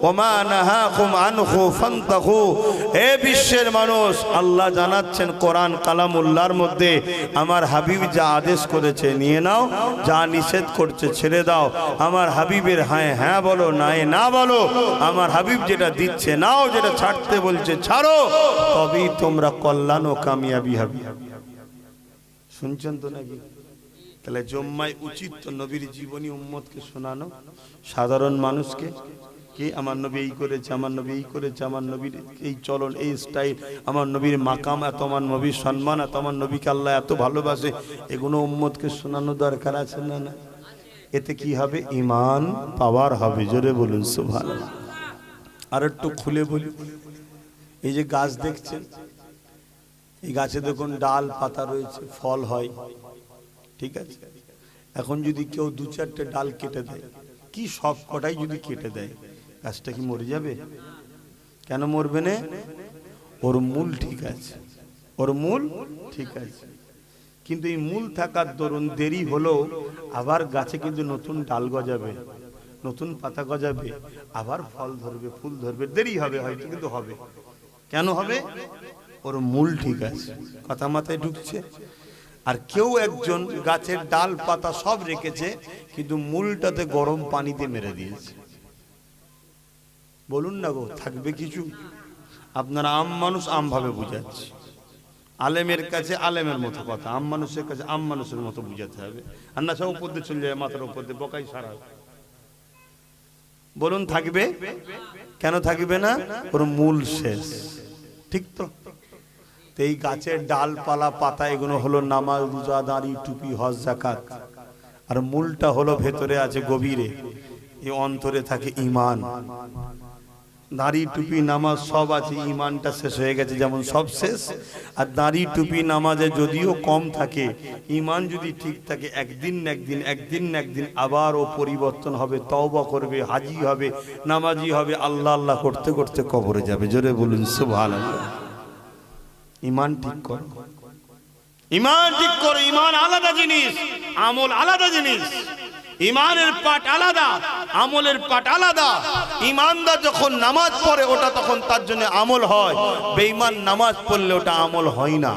ওয়া মা নাহাকুম আনহু ফান্তাহু। হে বিশ্বের মানুষ, আল্লাহ জানাচ্ছেন কোরআন কালামুল্লাহর মধ্যে আমার হাবিব যা আদেশ করেছে নিয়ে নাও, যা নিষেধ করছে ছেড়ে দাও। আমার হাবিবের হ্যাঁ হ্যাঁ বলো, নাই না বলো। আমার হাবিব যেটা দিচ্ছে নাও, যেটা ছাড়তে বলছে ছাড়ো, তবেই তোমরা কল্যাণ ও কামিয়াবি হবে। শুনছেন তো নাকি? তাহলে জম্মায় উচিত তো নবীর জীবনী উম্মতকে শোনানো, সাধারণ মানুষকে, কি আমার নবী এই করেছে, আমার নবী এই করেছে, আমার নবীর এই চলন, এই স্টাইল, আমার নবীর মাকাম এত, আমার নবীর সম্মান এত, আমার নবীকে আল্লাহ এত ভালোবাসে, এগুলো উম্মতকে শোনানো দরকার আছে না? না, এতে কি হবে? ঈমান পাওয়ার হবে। জোরে বলুন সুবহানাল্লাহ। আর একটু খুলে বলি, এই যে গাছ দেখছেন, এই গাছে দেখুন ডাল পাতা রয়েছে, ফল হয়, ঠিক আছে। এখন যদি কেউ দু চারটে ডাল কেটে দেয়, কি সব কটাই যদি কেটে দেয়, গাছটা কি মরে যাবে? কেন মরবে না? ওর মূল ঠিক আছে, ওর মূল ঠিক আছে। কিন্তু এই মূল থাকার দরুন দেরি হলো, আবার গাছে কিন্তু নতুন ডাল গজাবে, নতুন পাতা গজাবে, আবার ফল ধরবে, ফুল ধরবে, দেরি হবে হয়তো, কিন্তু হবে। কেন হবে? ওর মূল ঠিক আছে। কথা মাথায় ঢুকছে? আর কেউ একজন গাছের ডাল পাতা সব রেখেছে, কিন্তু মূলটাতে গরম পানিতে মেরে দিয়েছে। বলুন না গো, থাকবে কিছু? আপনারা আম মানুষ, আম ভাবে বুঝাচ্ছে, আলেমের কাছে আলেমের মতো কথা, আম মানুষের কাছে আম মানুষের মতো বুঝাতে হবে। আর না সব উপর দিয়ে চলে যায়, মাথার উপর দিয়ে বকাই সারা। বলুন থাকবে? কেন থাকবে না? ওর মূল শেষ, ঠিক তো? এই গাছের ডালপালা পাতা এগুলো হলো নামাজ, রোজা, দাঁড়ি, টুপি, হজ, যাকাত। আর মূলটা হলো ভেতরে আছে, গভীরে, এই অন্তরে থাকে ঈমান। দাঁড়ি, টুপি, নামাজ সব আছে, ঈমানটা শেষ হয়ে গেছে, যেমন সব শেষ। আর দাঁড়ি, টুপি, নামাজে যদিও কম থাকে, ঈমান যদি ঠিক থাকে, একদিন একদিন আবার ও পরিবর্তন হবে, তওবা করবে, হাজি হবে, নামাজি হবে, আল্লাহ আল্লাহ করতে করতে কবরে যাবে। জোরে বলুন সুবহানাল্লাহ। ঈমান ঠিক করো, ঈমান ঠিক করো। ঈমান আলাদা জিনিস, আমল আলাদা জিনিস। ঈমানের পাঠ আলাদা, আমলের পাঠ আলাদা। ঈমানদার যখন নামাজ পড়ে ওটা তখন তার জন্য আমল হয়, বেঈমান নামাজ পড়লে ওটা আমল হয় না।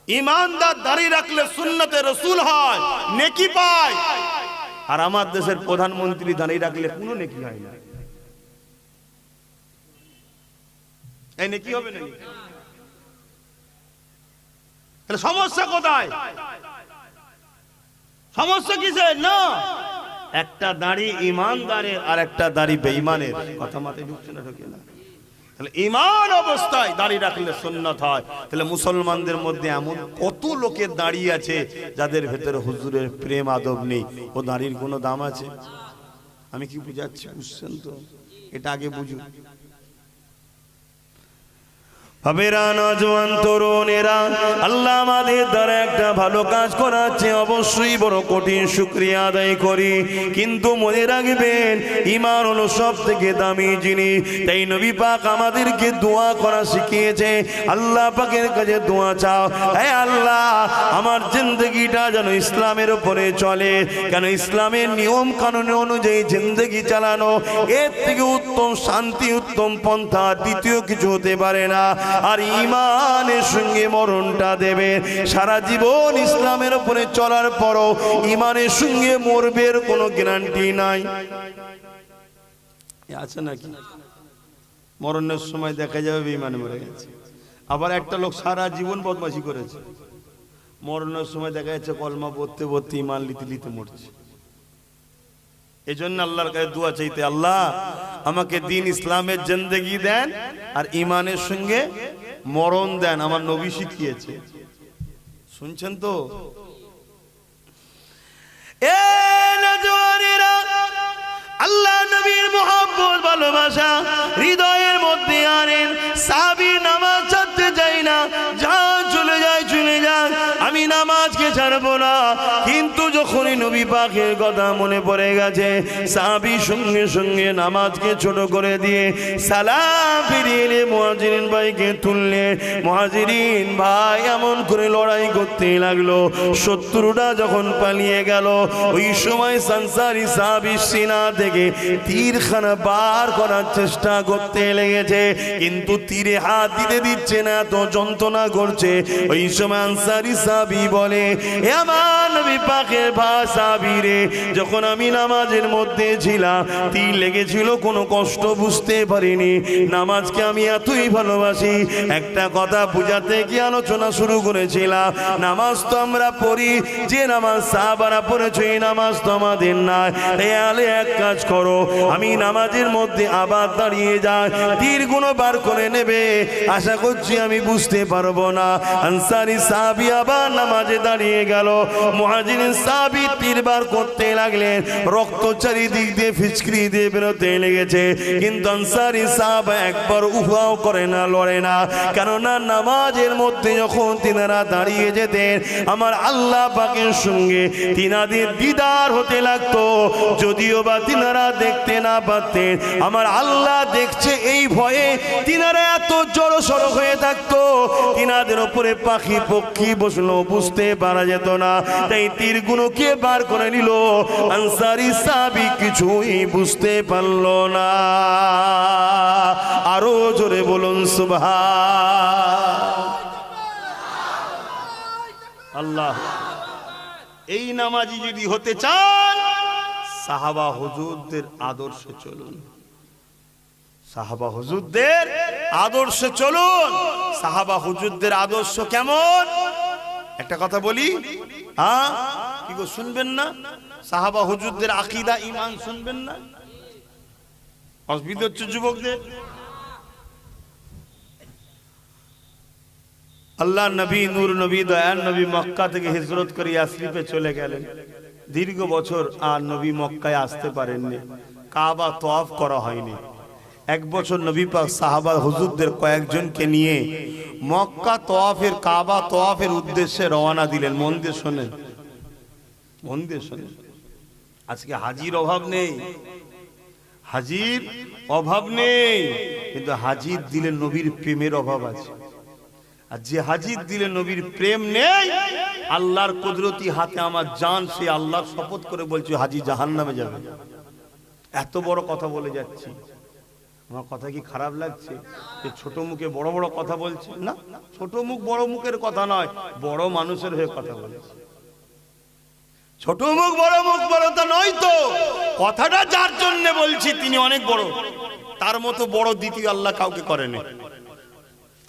ঈমানদার দাড়ি রাখলে সুন্নতে রাসূল হয়, নেকি পায়। আর আমার দেশের প্রধানমন্ত্রী দাড়ি রাখলে কোনো নেকি হয় না। এই নেকি হবে না? সমস্যা কোথায়? সমস্যা কিসের? না, একটা দাড়ি ইমানদারের আর একটা দাড়ি বেঈমানের। কথা মাথায় ঢুকছে না? ঢুকে না? তাহলে ইমান অবস্থায় দাড়ি রাখলে সুন্নাত হয়। তাহলে মুসলমানদের মধ্যে এমন কত লোকের দাড়ি আছে যাদের ভেতরে হুজুরের প্রেম আদব নেই। ও দাড়ির কোনো দাম আছে? আমি কি বুঝাচ্ছি? বুঝছেন তো? এটা আগে বুঝুন। ভাবেরা, নজওয়ান তরুণেরা, আল্লাহ আমাদের দ্বারা একটা ভালো কাজ করাচ্ছে, অবশ্যই বড় কঠিন শুকরিয়া আদায় করি। কিন্তু মনে রাখবেন, ঈমান হলো সব থেকে দামি জিনিস। তাই নবী পাক আমাদেরকে দোয়া করা শিখিয়েছে। আল্লাহ পাকের কাছে দোয়া চাও, হে আল্লাহ, আমার জিন্দগিটা যেন ইসলামের উপরে চলে। কেন ইসলামের নিয়ম কানুন অনুযায়ী জিন্দগি চালানো, এর থেকে উত্তম শান্তি, উত্তম পন্থা দ্বিতীয় কিছু হতে পারে না। আর ঈমানের সঙ্গে মরণটা দেবে। সারা জীবন ইসলামের উপরে চলার পরও ঈমানের সঙ্গে মরবের কোনো গ্যারান্টি নাই। আছে নাকি? মরণের সময় দেখা যাবে বেঈমানে মরে গেছে। আবার একটা লোক সারা জীবন বদমাশি করেছে, মরণের সময় দেখা যাচ্ছে কলমা পড়তে পড়তে ঈমান লিতে লিতে মরছে। এই জন্য আল্লাহর কাছে দোয়া চাইতে, আল্লাহ আমাকে দিন ইসলামের জিন্দেগি দেন আর ঈমানের সঙ্গে মরণ দেন। আমার নবী শিখিয়েছে। শুনছেন তো? আল্লাহ নবীর মুহাব্বত ভালোবাসা হৃদয়ের মধ্যে আনেন। সাহাবী নামাজ ছাড়তে চাই না, যা চলে যায় চলে যাক, আমি নামাজকে ছাড়বো না। কিন্তু যখনই নবী পাকের কথা মনে পড়ে গেছে, সাহাবী সঙ্গে সঙ্গে নামাজকে ছোট করে দিয়ে সালাম ফিরিয়ে মুহাজিরিন ভাইকে তুললে। মুহাজিরিন ভাই এমন করে লড়াই করতে লাগলো, শত্রুরা যখন পালিয়ে গেল, ওই সময় আনসারী সাহাবী সিনা থেকে তীরখানা বার করার চেষ্টা করতে লেগেছে, কিন্তু তীরে হাত দিতে দিচ্ছে না, তো যন্ত্রণা করছে। ওই সময় আনসারী সাহাবী বলে, হে আমার নবী পাকের ভাই সাহাবী রে, যখন আমি নামাজের মধ্যে ছিলাম তীর লেগেছিল, কোনো কষ্ট বুঝতে পারিনি। নামাজকে আমি এতই ভালোবাসি। একটা কথা বুঝাতে গিয়ে আলোচনা শুরু করেছিলাম, নামাজ তো আমরা পড়ি, যে নামাজ সাহাবারা পড়েছে এই নামাজ তো আমাদের নাই। তাহলে এক কাজ করো, আমি নামাজের মধ্যে আবার দাঁড়িয়ে যাই, তীরগুলো বার করে নেবে। আশা করছি আমি বুঝতে পারবো না। আনসারী সাহাবী আবার নামাজে দাঁড়িয়ে গেল, মুহাজিরিন সাহাবী তীর বার করতে লাগলেন, রক্ত চারিদিক দিয়ে ফিচকিরি দিয়ে বেরোতে লেগেছে। কিন্তু আনসারী সাহাবা একবার উহাও করে না, লড়ে না। কেননা নামাজের মধ্যে যখন তিনারা দাঁড়িয়ে যেতেন, আমার আল্লাহ পাকের সঙ্গে তিনাদের দিদার হতে লাগতো। যদিও বা তিনারা দেখতে না পারতেন, আমার আল্লাহ দেখছে এই ভয়ে তিনারা এত জড়সড় হয়ে থাকতো, তিনাদের উপরে পাখি পক্ষী বসলো, বুঝতে পারা যেত না। তাই তীরগুলোকে বার করে নিল। আনসারী সাহাবী কিছুই বুঝতে পারল না। আরো জোরে বলুন সুবহান আল্লাহ। এই নামাজি যদি হতে চান, সাহাবা হুজুরদের আদর্শে চলুন। সাহাবা হুজুরদের আদর্শে চলুন। সাহাবা হুজুরদের আদর্শ কেমন? একটা কথা বলি, হ্যাঁ কি গো, শুনবেন না? সাহাবা হুজুরদের আকীদা ঈমান শুনবেন না? অসুবিধা হচ্ছে যুবকদের? আল্লাহ নবী, নূর নবী, দয়ার নবী মক্কা থেকে হিজরত করে ইয়াসরিবে চলে গেলেন। দীর্ঘ বছর আর নবী মক্কায় আসতে পারেননি, কাবা তওয়াফ করা হয়নি। এক বছর নবী পাক সাহাবা হুজুরদের কয়েকজনকে নিয়ে মক্কা তওয়াফের, কাবা তওয়াফের উদ্দেশ্যে রওনা দিলেন। মন দিয়ে শোনেন, মন দিয়ে শোনেন। আজকে হাজির অভাব নেই, হাজির অভাব নেই, কিন্তু হাজির দিলে নবীর প্রেমের অভাব আছে। আর যে হাজির দিলে নবীর প্রেম নেই, আল্লাহর কুদরতি হাতে আমার জান, সে আল্লাহর শপথ করে বলছে হাজি জাহান্নামে যাবে। এত বড় কথা বলে যাচ্ছি, আমার কথা কি খারাপ লাগছে? যে ছোট মুখে বড় বড় কথা বলছে না, ছোট মুখ বড় মুখের কথা নয়, বড় মানুষের হয়ে কথা বলছে। ছোট মুখ বড় মুখ বড়টা নয় তো, কথাটা যার জন্য বলছি তিনি অনেক বড়, তার মতো বড় দ্বিতীয় আল্লাহ কাউকে করেনি।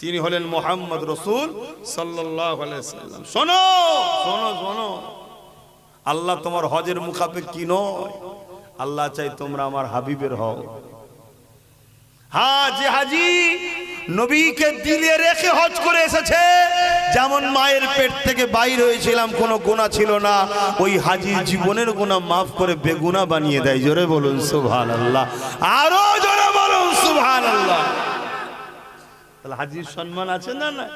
তিনি হলেন মুহাম্মদ রাসূল সাল্লাল্লাহু আলাইহি ওয়াসাল্লাম। শোনো শোনো শোনো, আল্লাহ তোমার হজের মুখাপেক্ষী নয়, আল্লাহ চাই তোমরা আমার হাবিবের হও। হ্যাঁ, যে হাজি নবীকে দিলে রেখে হজ করে এসেছে, যেমন মায়ের পেট থেকে বাইর হয়েছিলাম কোনো গুনাহ ছিল না, ওই হাজির জীবনের গুনাহ মাফ করে বেগুনাহ বানিয়ে দেয়। জোরে বলুন সুবহানাল্লাহ, আরো জোরে বলুন সুবহানাল্লাহ। তাহলে হাজির সম্মান আছে না? না।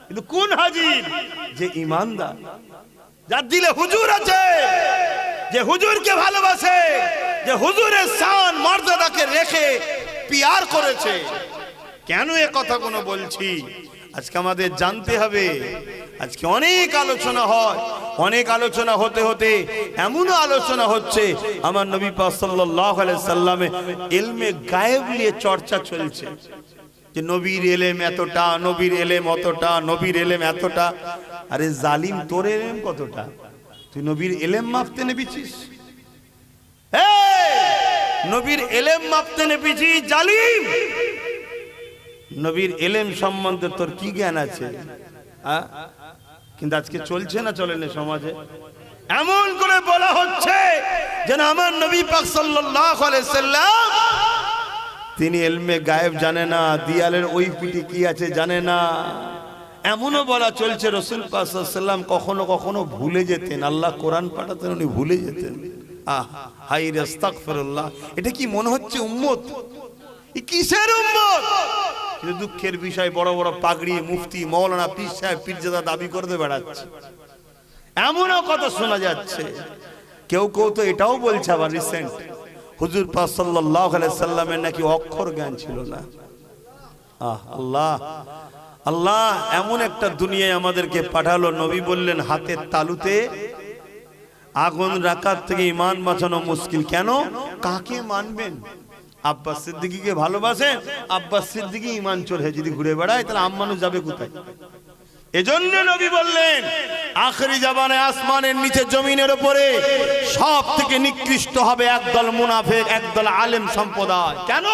কিন্তু কোন হাজির? যে ঈমানদার, যার দিলে হুজুর আছে, যে হুজুরকে ভালোবাসে, যে হুজুরের শান মর্যাদাকে রেখে পিয়ার করেছে। কেন এ কথাগুলো বলছি? আজকে আমাদের জানতে হবে। আজকে অনেক আলোচনা হয়, অনেক আলোচনা হতে হতে এমনও আলোচনা হচ্ছে, আমার নবী পাক সাল্লাল্লাহু আলাইহি সাল্লামে ইলমে গায়েব নিয়ে চর্চা চলছে, যে নবীর এলেম এতটা, নবীর এলেম অতটা, নবীর এলেম এতটা। আরে জালিম, তোর এলেম কতটা? তুই নবীর এলেম মাপতে নেবেছিস? নবীর এলেম মাপতে নেবেছিস জালিম? নবীর এলেম সম্বন্ধে তোর কি জ্ঞান আছে? কিন্তু আজকে চলছে না, চলে না সমাজে? এমন করে বলা হচ্ছে যেন আমার নবী পাক সাল্লাল্লাহু আলাইহি সাল্লাম তিনি ইলমে গায়েব জানে না, দিয়ালের ওই পিঠে কি আছে জানে না। এমনও বলা চলছে রাসূল পাক সাল্লাল্লাহু আলাইহি সাল্লাম কখনো কখনো ভুলে যেতেন, আল্লাহ কোরআন পাঠাতেন উনি ভুলে যেতেন। হাই রে আস্তাগফিরুল্লাহ। এটা কি মনে হচ্ছে উম্মত? এই কিসের উম্মত? কিন্তু দুঃখের বিষয়, বড় বড় পাগড়ি মুফতি মাওলানা পীর সাহেব পীরজাদা দাবি করতে বেড়াচ্ছে, এমনও কথা শোনা যাচ্ছে। কেউ কেউ তো এটাও বলছে আবার রিসেন্ট, হুজুর পাক সাল্লাল্লাহু আলাইহি সাল্লামের নাকি অক্ষর জ্ঞান ছিল না। আল্লাহ আল্লাহ, এমন একটা দুনিয়ায় আমাদেরকে পাঠালো, নবী বললেন হাতের তালুতে আগুন রাখার থেকে ঈমান বাঁচানো মুশকিল। কেন? কাকে মানবেন? আব্বাস সিদ্দিকীকে ভালোবাসেন, আব্বাস সিদ্দিকী ঈমান চোর হয়ে যদি ঘুরে বেড়ায়, তাহলে আম্মানুষ যাবে কোথায়? এজন্য নবী বললেন আখেরি জামানায় আসমানের নিচে জমিনের উপরে সব থেকে নিকৃষ্ট হবে একদল মুনাফিক, একদল আলেম সম্প্রদায়। কেন?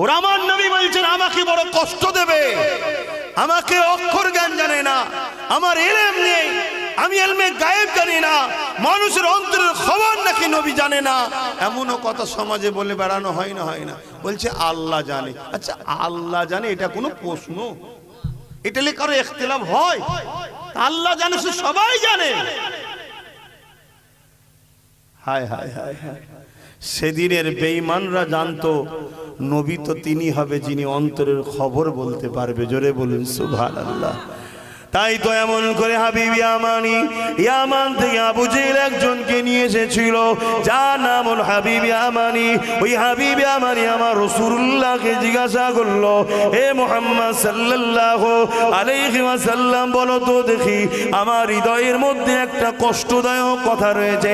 ওরা আমার নবী বলছেন আমাকে বড় কষ্ট দেবে, আমাকে অক্ষর জ্ঞান জানে না, আমার ইলম নেই, আমি ইলমে গায়েব জানি না, মানুষের অন্তরের খবর নাকি নবী জানে না। এমনও কথা সমাজে বলে বেড়ানো হয় না? হয় না? বলছে আল্লাহ জানে। আচ্ছা, আল্লাহ জানে এটা কোনো প্রশ্ন? এটা নিয়ে কারো ইখতিলাফ হয়? আল্লাহ জানে, সবাই জানে। হায় হায় হায় হায়, সেদিনের বেঈমানরা জানতো নবী তো তিনি হবে যিনি অন্তরের খবর বলতে পারবে। জোরে বলুন সুবহানাল্লাহ। তাই তো এমন করে হাবিব ইয়ামানি, ইয়ামান থেকে আবু জেহেল একজনকে নিয়ে এসেছিল, যার নাম হল হাবিব ইয়ামানি। ওই হাবিব ইয়ামানি আমার রাসূলুল্লাহকে জিজ্ঞাসা করলো, হে মুহাম্মদ সাল্লাল্লাহু আলাইহি ওয়াসাল্লাম, বলো তো দেখি, আমার হৃদয়ের মধ্যে একটা কষ্টদায়ক কথা রয়েছে,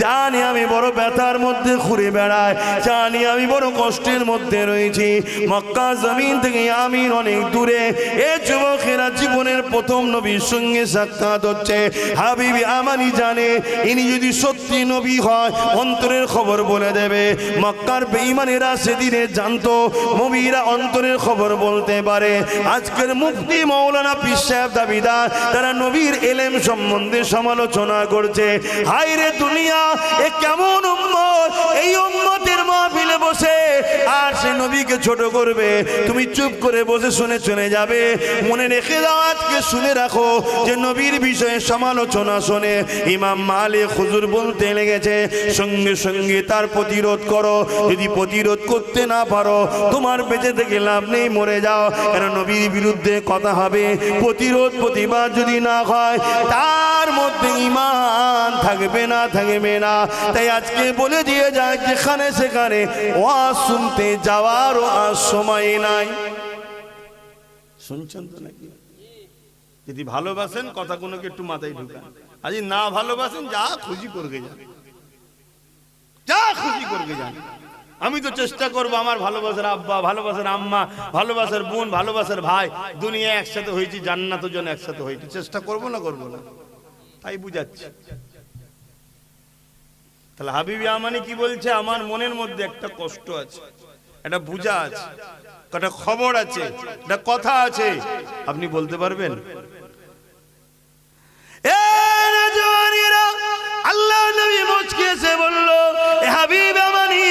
জানি আমি বড় ব্যথার মধ্যে ঘুরে বেড়াই, জানি আমি বড় কষ্টের মধ্যে রয়েছি। মক্কা জমিন থেকে আমির অনেক দূরে, এ যুবকেরা জীবনের প্রথম নবীর সঙ্গে সাক্ষাৎ হচ্ছে। হাবিব ইয়ামানি জানে ইনি যদি সত্যি নবী হয় অন্তরের খবর বলে দেবে। মক্কার বেঈমানেরা সেদিনে জানতো নবীরা অন্তরের খবর বলতে পারে। আজকের মুফতি মাওলানা পীর সাহেব দাবিদার, তারা নবীর ইলম সম্বন্ধে সমালোচনা করছে। হায় রে দুনিয়া, এ কেমন উম্মত! এই উম্মতের মাহফিলে বসে আর সে নবীকে ছোট করবে, তুমি চুপ করে বসে শুনে চলে যাবে। মনে রেখে দাও, আজকে শুনে রাখো যে নবীর বিষয়ে সমালোচনা শুনে ইমাম মালিক হুজুর বলতে লেগেছে, সঙ্গে সঙ্গে তার প্রতিরোধ করো। যদি প্রতিরোধ করতে না পারো, তোমার বেঁচে থেকে লাভ নেই, মরে যাও। কেন নবীর বিরুদ্ধে কথা হবে, প্রতিরোধ প্রতিবাদ যদি না হয়, তার মধ্যে ঈমান থাকবে না, থাকবে না। তাই আজকে বলে দিয়ে যায়, যেখানে সেখানে ওয়াজ শুনতে যাওয়ারও আর সময় নাই। শুনছেন তো নাকি? যদি ভালোবাসেন কথাগুলোকে একটু মাথায় ঢুকান, আর যদি না ভালোবাসেন যা খুশি করবে যান, যা খুশি করবে যান। আমি তো চেষ্টা করবো আমার ভালোবাসার আব্বা, ভালোবাসার আম্মা, ভালোবাসার বোন, ভালোবাসার ভাই, দুনিয়া একসাথে হয়েছি, জান্নাতের জন্য একসাথে হয়েছি, চেষ্টা করবো না করবো না? তাই বুঝাচ্ছি। তাহলে হাবিব ইয়ামানি কি বলছে? আমার মনের মধ্যে একটা কষ্ট আছে, একটা বুঝা আছে, একটা খবর আছে, একটা কথা আছে, আপনি বলতে পারবেন? আল্লাহ নবী মুচকি এসে বলল, হাবিব আমানি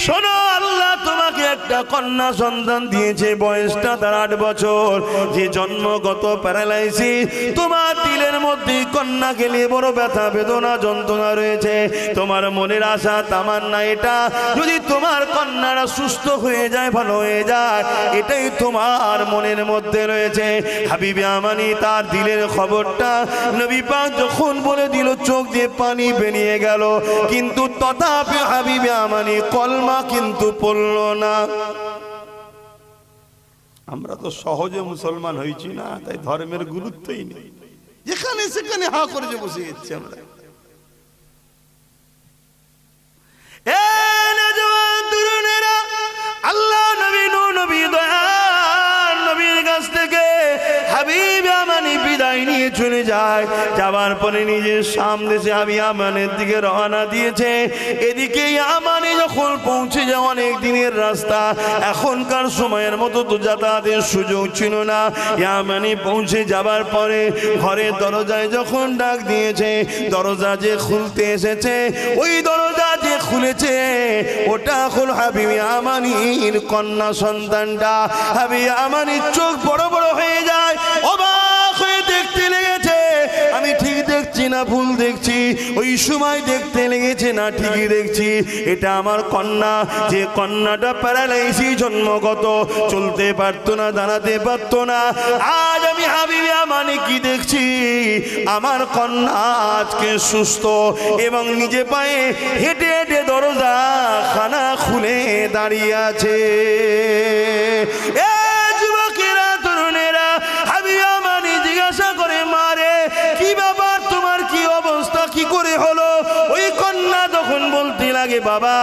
শোনো, আল্লাহ তোমাকে একটা কন্যা সন্তান দিয়েছে, বয়সটা তার 8 বছর, যে জন্মগত প্যারালাইসিস, তোমার দিলের মধ্যে কন্যাকে নিয়ে বড় ব্যথা বেদনা যন্ত্রণা রয়েছে, তোমার মনের আশা তামান্না এটা, যদি তোমার কন্যারা সুস্থ হয়ে যায়, ভালো হয়ে যায়, এটাই তোমার মনের মধ্যে রয়েছে। হাবিবে আমানি তার দিলের খবরটা নবী পাক যখন বলে দিল, চোখ দিয়ে পানি বেরিয়ে গেল, কিন্তু তথাপি হাবিবে আমানি কলমা কিন্তু পড়ল না। আমরা তো সহজে মুসলমান হয়েছি না, তাই ধর্মের গুরুত্বই নেই, যেখানে সেখানে হা করে যে বসে গেছি আমরা। আল্লাহ নবী নবী দয়ার নবীর কাছ থেকে হাবিব আমানি বিদায় নিয়ে চলে যায়। যাবার পরে নিজের সামনে সে হাবিব আমানের দিকে রওনা দিয়েছে। এদিকে আমানি যখন পৌঁছে যায়, অনেক দিনের রাস্তা, এখনকার সময়ের মতো তো যাতায়াতের সুযোগ ছিল না। আমানি পৌঁছে যাবার পরে ঘরের দরজায় যখন ডাক দিয়েছে, দরজা যে খুলতে এসেছে, ওই দরজা যে খুলেছে ওটা হল হাবিব আমানির কন্যা সন্তানটা। হাবিব আমানির চোখ বড় বড় হয়ে যায়, অবাক হয়ে দেখতে লেগেছে, আমি ঠিক দেখছি না ভুল দেখছি, ওই সময় দেখতে লেগেছে না ঠিকই দেখছি, এটা আমার কন্যা, যে কন্যাটা প্যারালাইসিস জন্মগত, চলতে পারতো না, দাঁড়াতে পারতো না। আজ আমি হাবিব আমানি কি দেখছি, আমার কন্যা আজকে সুস্থ এবং নিজে পায়ে হেঁটে হেঁটে দরজা খানা খুলে দাঁড়িয়ে আছে। যুবকেরা, তরুণেরা, হাবিব আমানি জিজ্ঞাসা করে, মারে কি ব্যাপার, তোমার কি অবস্থা, কি করে হলো? ওই কন্যা তখন বলতে লাগে, বাবা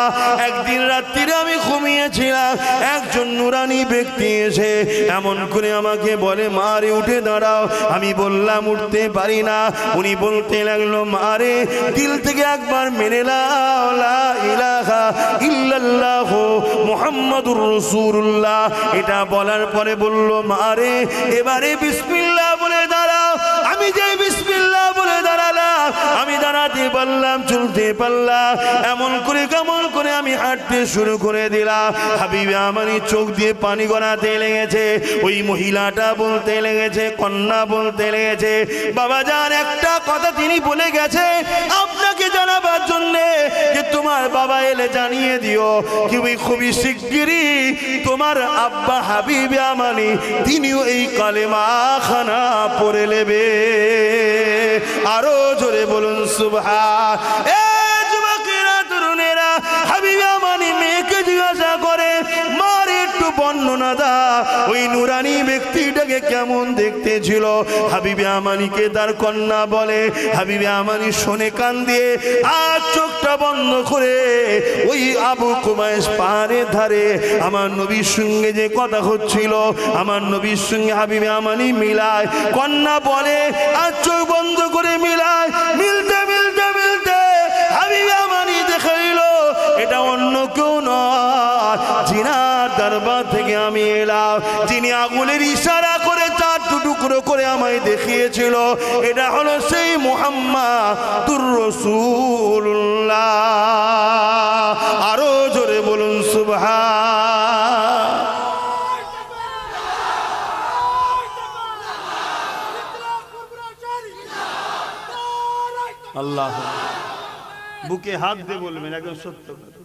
একদিন রাত্রিরে আমি ঘুমিয়েছিলাম, একজন নুরানি ব্যক্তি এসে এমন করে আমাকে বলে, মারে উঠে দাঁড়াও। আমি বললাম উঠতে পারি না। উনি বলতে লাগলো, মারে দিল থেকে একবার মেনে নাও লা ইলাহা ইল্লাল্লাহ মুহাম্মাদুর রাসূলুল্লাহ। এটা বলার পরে বলল, মারে এবারে বিসমিল্লাহ বলে দাঁড়াও। আমি যে বিসমিল্লাহ বলে দাঁড়ালাম, আমি দাঁড়াতে পারলাম, চলতে পারলাম, এমন করে কেমন করে আমি হাঁটতে শুরু করে দিলাম। হাবিব আমানি চোখ দিয়ে পানি গড়াতে লেগেছে। ওই মহিলাটা বলতে লেগেছে, কন্যা বলতে লেগেছে, বাবা যান একটা কথা তিনি বলে গেছে আপনাকে জানাবার জন্যে, যে তোমার বাবা এলে জানিয়ে দিও খুবই শিগগিরই তোমার আব্বা হাবিব আমানি তিনিও এই কালেমা খানা পড়ে নেবে। আরো জোরে বলুন সুবহান। যুবকেরা, তরুণেরা, হাবিব আমানি মেয়েকে জিজ্ঞাসা করে, মার একটু বর্ণনা দা, ওই নুরানি ব্যক্তিটাকে কেমন দেখতে ছিল? হাবিব আমানিকে তার কন্যা বলে। হাবিব আমানি শোনে কান দিয়ে, আর চোখটা বন্ধ করে ওই আবু কুবাইস পাহাড়ের ধারে আমার নবীর সঙ্গে যে কথা হচ্ছিল, আমার নবীর সঙ্গে হাবিব আমানি মিলায়। কন্যা বলে আর চোখ বন্ধ করে মিলায়, মিলতে মিলতে মিলতে হাবিব আমানি দেখাইল এটা অন্য কেউ নয়, জিনার দরবার থেকে আমি এলাম, যিনি আগুনের ইশারা করে 4 টুকরো করে আমায় দেখিয়েছিল, এটা হলো সেই মুহাম্মাদুর রাসূলুল্লাহ। আরো জোরে বলুন সুবহান। আল্লাহ বুকে হাত দিয়ে বলবেন একদম সত্য কথা।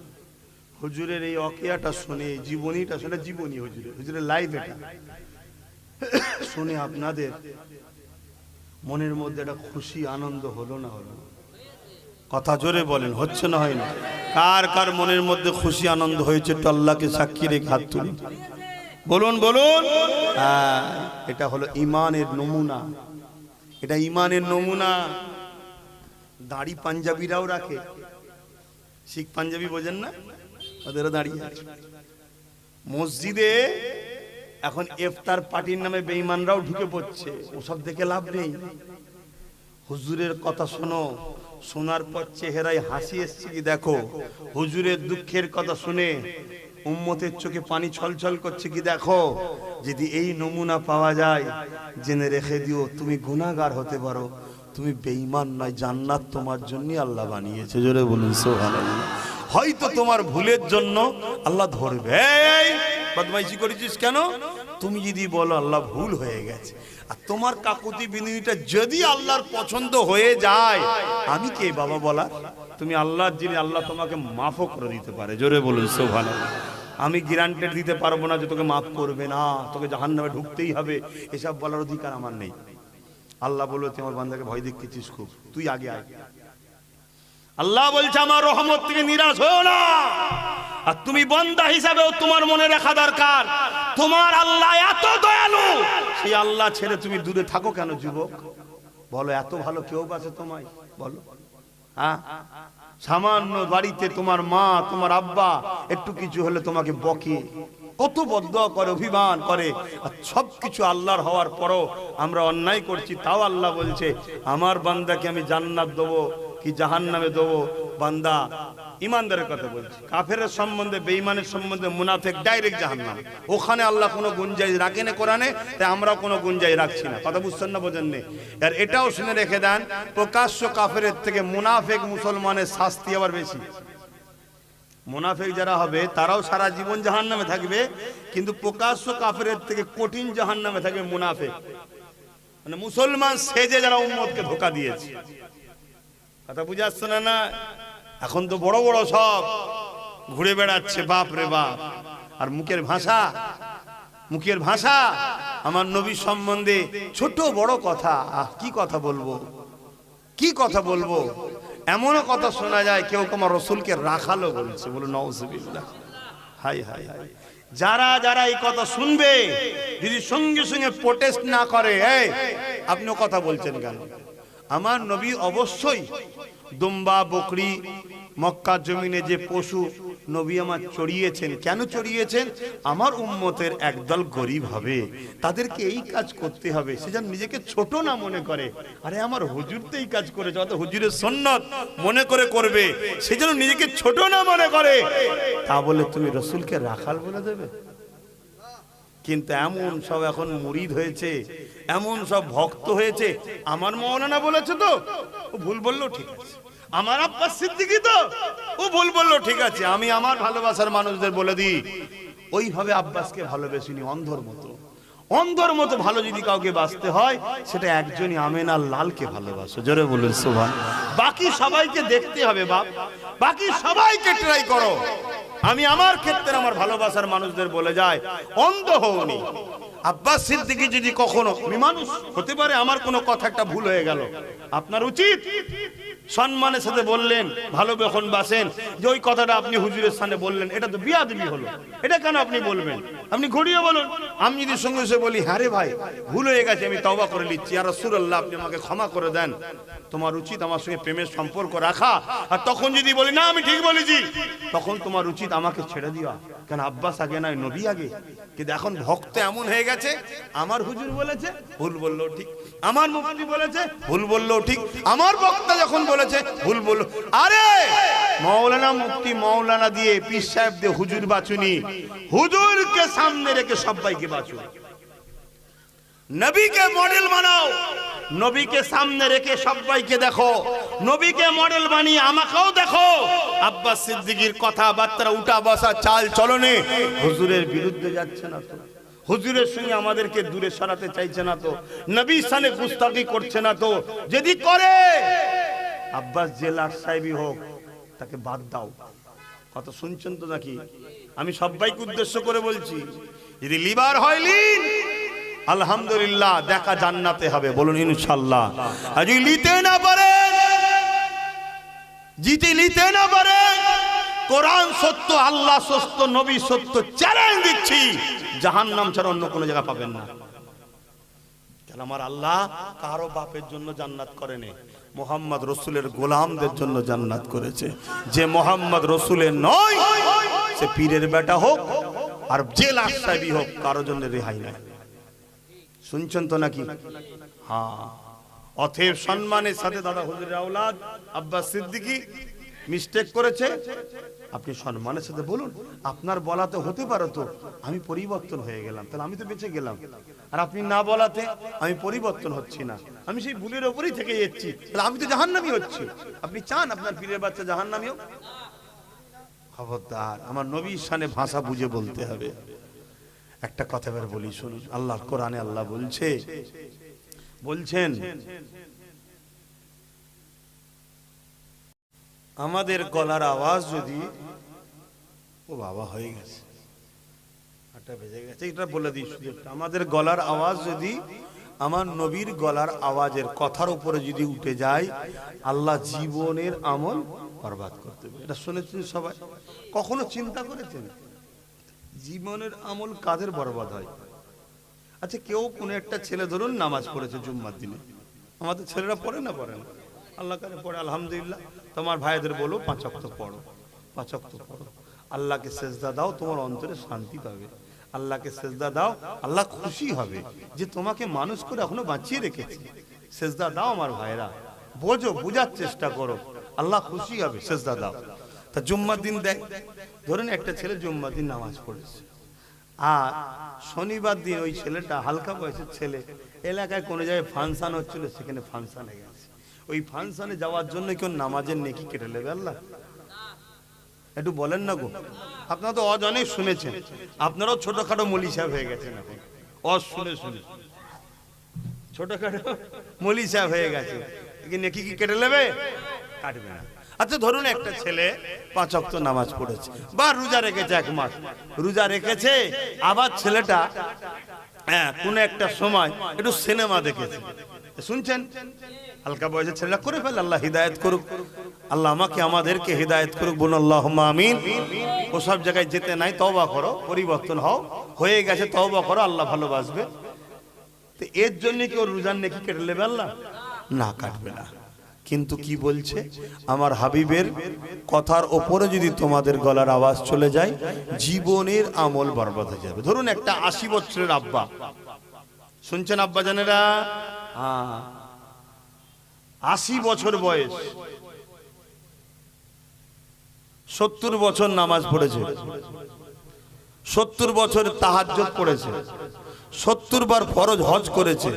হুজুরের এই অকিয়াটা শুনে, জীবনীটা শুনে, জীবনী হুজুরের লাইভ এটা শুনে আপনাদের মনের মধ্যে একটা খুশি আনন্দ হলো না হলো? কথা জোরে বলেন, হচ্ছে না হয় না? কার কার মনের মধ্যে খুশি আনন্দ হয়েছে একটু আল্লাহকে সাক্ষী রেখে হাত তুলুন, বলুন বলুন। এটা হলো ইমানের নমুনা, এটা ইমানের নমুনা। দাড়ি পাঞ্জাবিরাও রাখে, শিখ পাঞ্জাবি বোঝেন না, ওদেরও দাঁড়িয়ে আছে। মসজিদে এখন ইফতার পার্টির নামে বেঈমানরাও ঢুকে পড়ছে, ওসব দেখে লাভ নেই। হুজুরের কথা শোনো, শোনার পর চেহারায় হাসি এসছে কি দেখো। হুজুরের দুঃখের কথা শুনে উম্মতের চোখে পানি ছলছল করছে কি দেখো, যদি এই নমুনা পাওয়া যায় জেনে রেখে দিও তুমি গুনাহগার হতে পারো, তুমি বেঈমান নয়, জান্নাত তোমার জন্যই আল্লাহ বানিয়েছে। জোরে বলুন সুবহানাল্লাহ। হয়তো তোমার ভুলের জন্য আল্লাহ ধরবে, এই বদমাইশি করেছিস কেন, তুমি যদি বলো আল্লাহ ভুল হয়ে গেছে, আর তোমার কাকুতি বিনয়টা যদি আল্লাহর পছন্দ হয়ে যায়, আমি কে বাবা বলা, তুমি আল্লাহর যিনি, আল্লাহ তোমাকে মাফও করে দিতে পারে। জোরে বলুন সুবহানাল্লাহ। আমি গ্যারান্টি দিতে পারবো না যে তোকে মাফ করবে না, তোকে জাহান্নামে ঢুকতেই হবে, এসব বলার অধিকার আমার নেই। আল্লাহ বলল তুই আমার বান্দাকে ভয় দেখিয়েছিস খুব, তুই আগে আয়। আল্লাহ বলছে আমার রহমত থেকে নিরাশ হও না, আর তুমি বান্দা হিসাবেও তোমার মনে রাখা দরকার তোমার আল্লাহ এত দয়ালু, সেই আল্লাহ ছেড়ে তুমি দূরে থাকো কেন যুবক? বলো এত ভালো কেউ আছে তোমায়? বলো, হ্যাঁ? সামান্য বাড়িতে তোমার মা তোমার আব্বা একটু কিছু হলে তোমাকে বকে, কত বদদোয়া করে, অভিমান করে, আর সবকিছু আল্লাহর হওয়ার পরও আমরা অন্যায় করছি, তাও আল্লাহ বলছে আমার বান্দাকে আমি জান্নাত দেবো কি জাহান্নামে দেবো? বান্দা ইমানদারের কথা বলছি, কাফেরের সম্বন্ধে, বেঈমানের সম্বন্ধে, মুনাফিক ডাইরেক্ট জাহান্নাম, ওখানে আল্লাহ কোনো গুঞ্জাইশ রাখেন কোরআনে, তাই আমরাও কোনো গুঞ্জাইশ রাখছি না। কথা বুঝছেন না, বোঝেন না? আর এটাও শুনে রেখে দেন, প্রকাশ্য কাফেরের থেকে মুনাফিক মুসলমানের শাস্তি আবার বেশি। মুনাফিক যারা হবে তারাও সারা জীবন জাহান্নামে থাকবে, কিন্তু প্রকাশ্য কাফেরের থেকে কঠিন জাহান্নামে থাকবে মুনাফিক, মানে মুসলমান সেজে যারা উম্মতকে ধোঁকা দিয়েছে। কথা বুঝে আসছে না? না, এখন তো বড় বড় সব ঘুরে বেড়াচ্ছে, বাপ রে বাপ, আর মুখের ভাষা আমার নবী সম্বন্ধে ছোট বড় কথা, কি কথা বলবো, কি কথা বলবো, এমনও কথা শোনা যায় কেউ আমার রসুলকে রাখালো বলছে। বলো নাউজুবিল্লাহ। হাই হাই হাই, যারা যারা এই কথা শুনবে যদি সঙ্গে সঙ্গে প্রোটেস্ট না করে, এই আপনিও কথা বলছেন কেন? আমার নবী অবশ্যই দুম্বা বকরি মক্কার জমিনে যে পশু নবী আমার চড়িয়েছেন, কেন চড়িয়েছেন? আমার উম্মতের একদল গরিব হবে, তাদেরকে এই কাজ করতে হবে, সে যেন নিজেকে ছোট না মনে করে, আরে আমার হুজুর তো এই কাজ করেছে, অত হুজুরের সুন্নত মনে করে করবে, সে যেন নিজেকে ছোট না মনে করে। তা বলে তুমি রসুলকে রাখাল বলে দেবে? কিন্তু এমন সব এখন মুরিদ হয়েছে, এমন সব ভক্ত হয়েছে, আমার মাওলানা বলেছে তো ও ভুল বললো ঠিক আছে, আমার আব্বাস সিদ্দিকী তো ও ভুল বললো ঠিক আছে, আমি আমার ভালোবাসার মানুষদের বলে দিই ওইভাবে আব্বাসকে ভালোবেসিনি, অন্ধর মতো। অন্ধর মতো ভালো যদি কাউকে বাঁচতে হয়, সেটা একজনই আমেনা লালকে ভালোবাসো। জোরে বলুন সুবহান। বাকি সবাইকে দেখতে হবে বাপ, বাকি সবাইকে ট্রাই করো। আমি আমার ক্ষেত্রে আমার ভালোবাসার মানুষদের বলে যাই, অন্ধ হওনি। আব্বাস সিদ্দিকী যদি কখনো, আমি মানুষ হতে পারে, আমার কোনো কথা একটা ভুল হয়ে গেল, আপনার উচিত সম্মানের সাথে বললেন, ভালো যখন বাসেন, যে ওই কথাটা আপনি হুজুরের সামনে বললেন, এটা তো বিয়াদবি হলো, এটা কেন আপনি বলবেন? আপনি ঘুরিয়ে বলুন। আমি যদি সঙ্গে সঙ্গে বলি, হ্যাঁ রে ভাই ভুল হয়ে গেছে, আমি তওবা করে নিচ্ছি, ইয়া রাসূলুল্লাহ আপনি আমাকে ক্ষমা করে দেন, তোমার উচিত আমার সঙ্গে প্রেমের সম্পর্ক রাখা। আর তখন যদি বলি না আমি ঠিক বলেছি, তখন তোমার উচিত আমাকে ছেড়ে দেওয়া। কেন আব্বাস আগে নয়, নবী আগে। কিন্তু এখন ভক্ত এমন হয়ে গেছে, আমার হুজুর বলেছে ভুল বললো ঠিক, আমার মুফতি বলেছে ভুল বললো ঠিক, আমার বক্তা যখন বলেছে ভুল বললো। আরে মাওলানা মুফতি মাওলানা দিয়ে, পীর সাহেব দিয়ে হুজুর বাঁচুনি, হুজুরকে সামনে রেখে সবাইকে বাঁচুন। নবীকে মডেল বানাও, নবীকে সামনে রেখে সবাইকে দেখো, নবীকে মডেল বানিয়ে আমাকেও দেখো। আব্বাস সিদ্দিকীর কথাবার্তা, উঠা বসা, চাল চলনে হুজুরের বিরুদ্ধে যাচ্ছে না তো, হুজুরের সঙ্গে আমাদেরকে দূরে সরাতে চাইছে না তো, নবীর সামনে গুস্তাখি করছে না তো। যদি করে আব্বাস যে লাট সাহেবই হোক, তাকে বাদ দাও। কথা শুনছেন তো নাকি? আমি সবাইকে উদ্দেশ্য করে বলছি, যদি লিবার হয় লিন, আলহামদুলিল্লাহ, দেখা জান্নাতে হবে। বলুন ইনশাআল্লাহ। আর যদি নিতে না পারে, জিতে নিতে না পারে, কোরআন সত্য, আল্লাহ সত্য, নবী সত্য, চ্যালেঞ্জ দিচ্ছি, জাহান্নাম ছাড়া অন্য কোনো জায়গা পাবেন না। কেন আমার আল্লাহ কারো বাপের জন্য জান্নাত করেনি, মুহাম্মদ রসুলের গোলামদের জন্য জান্নাত করেছে। যে মুহাম্মদ রসুলের নয়, সে পীরের বেটা হোক আর যে লাট সাহেবই হোক, কারো জন্য রেহাই নাই। শুনছেন তো নাকি? হ্যাঁ। অতএব সম্মানের সাথে দাদা হুজুরের আওলাদ আব্বাস সিদ্দিকী মিস্টেক করেছে, আপনি সম্মানের সাথে বলুন, আপনার বলাতে হতে পারে তো আমি পরিবর্তন হয়ে গেলাম, তাহলে আমি তো বেঁচে গেলাম। আর আপনি না বলাতে আমি পরিবর্তন হচ্ছি না, আমি সেই ভুলের ওপরেই থেকে যাচ্ছি, তাহলে আমি তো জাহান্নামী হচ্ছি। আপনি চান আপনার পীরের বাচ্চা জাহান্নামী হোক? খবরদার, আমার নবীর শানে ভাষা বুঝে বলতে হবে। একটা কথা এবার বলি শুনুন, আল্লাহর কোরআনে আল্লাহ বলছেন আমাদের গলার আওয়াজ যদি, ও বাবা হয়ে গেছে, 8টা বেজে গেছে, এটা বলে দিই শুধু একটা, আমাদের গলার আওয়াজ যদি আমার নবীর গলার আওয়াজের কথার উপরে যদি উঠে যায়, আল্লাহ জীবনের আমল বরবাদ করতে হবে। এটা শুনেছেন সবাই? কখনো চিন্তা করেছেন জীবনের আমল কাদের বরবাদ হয়? আচ্ছা, কেউ কোন একটা ছেলে ধরুন নামাজ পড়েছে জুম্মার দিনে, আমাদের ছেলেরা পড়ে না আল্লাহ কারে পড়ে, আলহামদুলিল্লাহ। তোমার ভাইদের বলো 5 ওয়াক্ত পড়ো, 5 ওয়াক্ত পড়ো, আল্লাহকে সেজদা দাও, তোমার অন্তরে শান্তি পাবে। আল্লাহকে সেজদা দাও, আল্লাহ খুশি হবে যে তোমাকে মানুষ করে এখনো বাঁচিয়ে রেখেছে। সেজদা দাও আমার ভাইরা, বোঝো, বুঝার চেষ্টা করো, আল্লাহ খুশি হবে, সেজদা দাও। তা জুম্মার দিন দেখ, ধরুন একটা ছেলে জুম্মার দিন নামাজ পড়েছে, আর শনিবার দিন ওই ছেলেটা হালকা বয়সের ছেলে এলাকায় কোনো জায়গায় ফাংশন হচ্ছিল, সেখানে ফাংশনে গেছে। ওই ফাংশনে যাওয়ার জন্য কেউ নামাজের নেকি কেটে নেবে আল্লাহ? একটু বলেন না গো, আপনারা তো অনেক শুনেছেন, আপনারাও ছোটখাটো মলি সাহেব হয়ে গেছেন এখন, শুনে ছোটখাটো মলি সাহেব হয়ে গেছে, নেকি কি কেটে নেবে? কাটবে না। আচ্ছা, ধরুন একটা ছেলে 5 ওয়াক্ত নামাজ পড়েছে বা রোজা রেখেছে, 1 মাস রোজা রেখেছে, আবার ছেলেটা কোন একটা সময় একটু সিনেমা দেখেছে, শুনছেন, হালকা বয়সের ছেলেরা করে ফেলে, আল্লাহ হিদায়াত করুক, আল্লাহ আমাকে আমাদেরকে হিদায়াত করুক, বলুন আল্লাহুম্মা আমিন। ওসব জায়গায় যেতে নাই, তওবা করো, পরিবর্তন হও, হয়ে গেছে তওবা করো, আল্লাহ ভালোবাসবে। তো এর জন্য কি ওর রোজার নেকি কেটে নেবে আল্লাহ? না, কাটবে না। কিন্তু কি বলছে, আমার হাবিবের কথার ওপরে যদি তোমাদের গলার আওয়াজ চলে যায়, জীবনের আমল বরবাদ হয়ে যাবে। ধরুন একটা 80 বছরের আব্বা, শুনছেন আব্বা জানেরা, 80 বছর বয়স, 70 বছর নামাজ পড়েছে, 70 বছর তাহাজ্জুদ পড়েছে, 70 বার ফরজ হজ করেছে,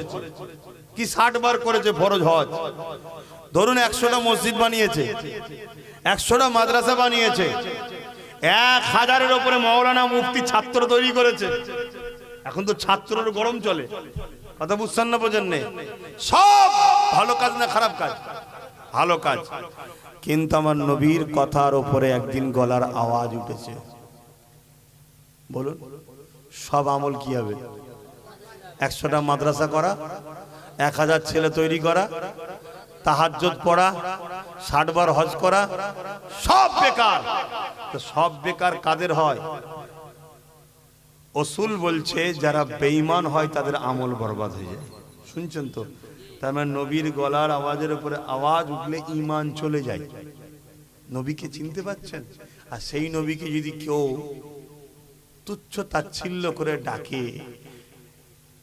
কি 60 বার করেছে ফরজ হজ। ধরুন 100টা মসজিদ বানিয়েছে, 100টা মাদ্রাসা বানিয়েছে, 1000-এর উপরে মাওলানা মুফতি ছাত্র তৈরি করেছে। এখন তো ছাত্রের গরম চলে, কথা বুঝছেন না, বোঝেন না? সব ভালো কাজ না খারাপ কাজ? ভালো কাজ। কিন্তু আমার নবীর কথার উপরে একদিন গলার আওয়াজ উঠেছে, বলুন সব আমল কি হবে? 100টা মাদ্রাসা করা, 1000 ছেলে তৈরি করা, তাহাজ্জুদ পড়া, 60 বার হজ করা, সব বেকার। তো সব বেকার কাদের হয়? উসুল বলছে যারা বেঈমান হয় তাদের আমল বরবাদ হয়ে যায়। শুনছেন তো? তার মানে নবীর গলার আওয়াজের উপরে আওয়াজ উঠলে ঈমান চলে যায়। নবীকে চিনতে পাচ্ছেন? আর সেই নবীকে যদি কেউ তুচ্ছ তাচ্ছিল্য করে ডাকে,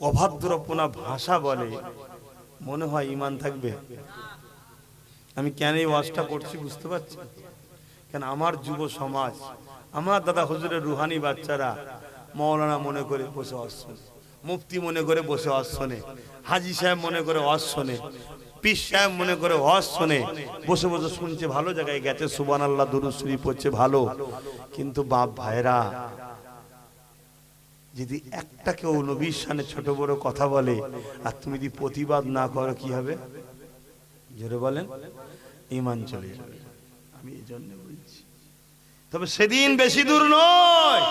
অভদ্রপনা ভাষা বলে, মনে হয় ঈমান থাকবে? আমি কেন এই ওয়াজটা করছি বুঝতে পারছি? কেন আমার যুব সমাজ, আমার দাদা হুজুরের রুহানি বাচ্চারা মৌলানা মনে করে বসে ওয়াজ শোনে, মুফতি মনে করে বসে ওয়াজ শোনে, হাজি সাহেব মনে করে ওয়াজ শোনে, পীর সাহেব মনে করে ওয়াজ শোনে, বসে বসে শুনছে, ভালো জায়গায় গেছে, সুবহানাল্লাহ দুরূদ শরীফ পড়ছে, ভালো। কিন্তু বাপ ভাইরা, যদি একটা কেউ নবীর শানে ছোট বড় কথা বলে আর তুমি যদি প্রতিবাদ না করো, কি হবে? জোরে বলেন, ঈমান চলে যাবে। আমি এই জন্য বলছি, তবে সেদিন বেশি দূর নয়,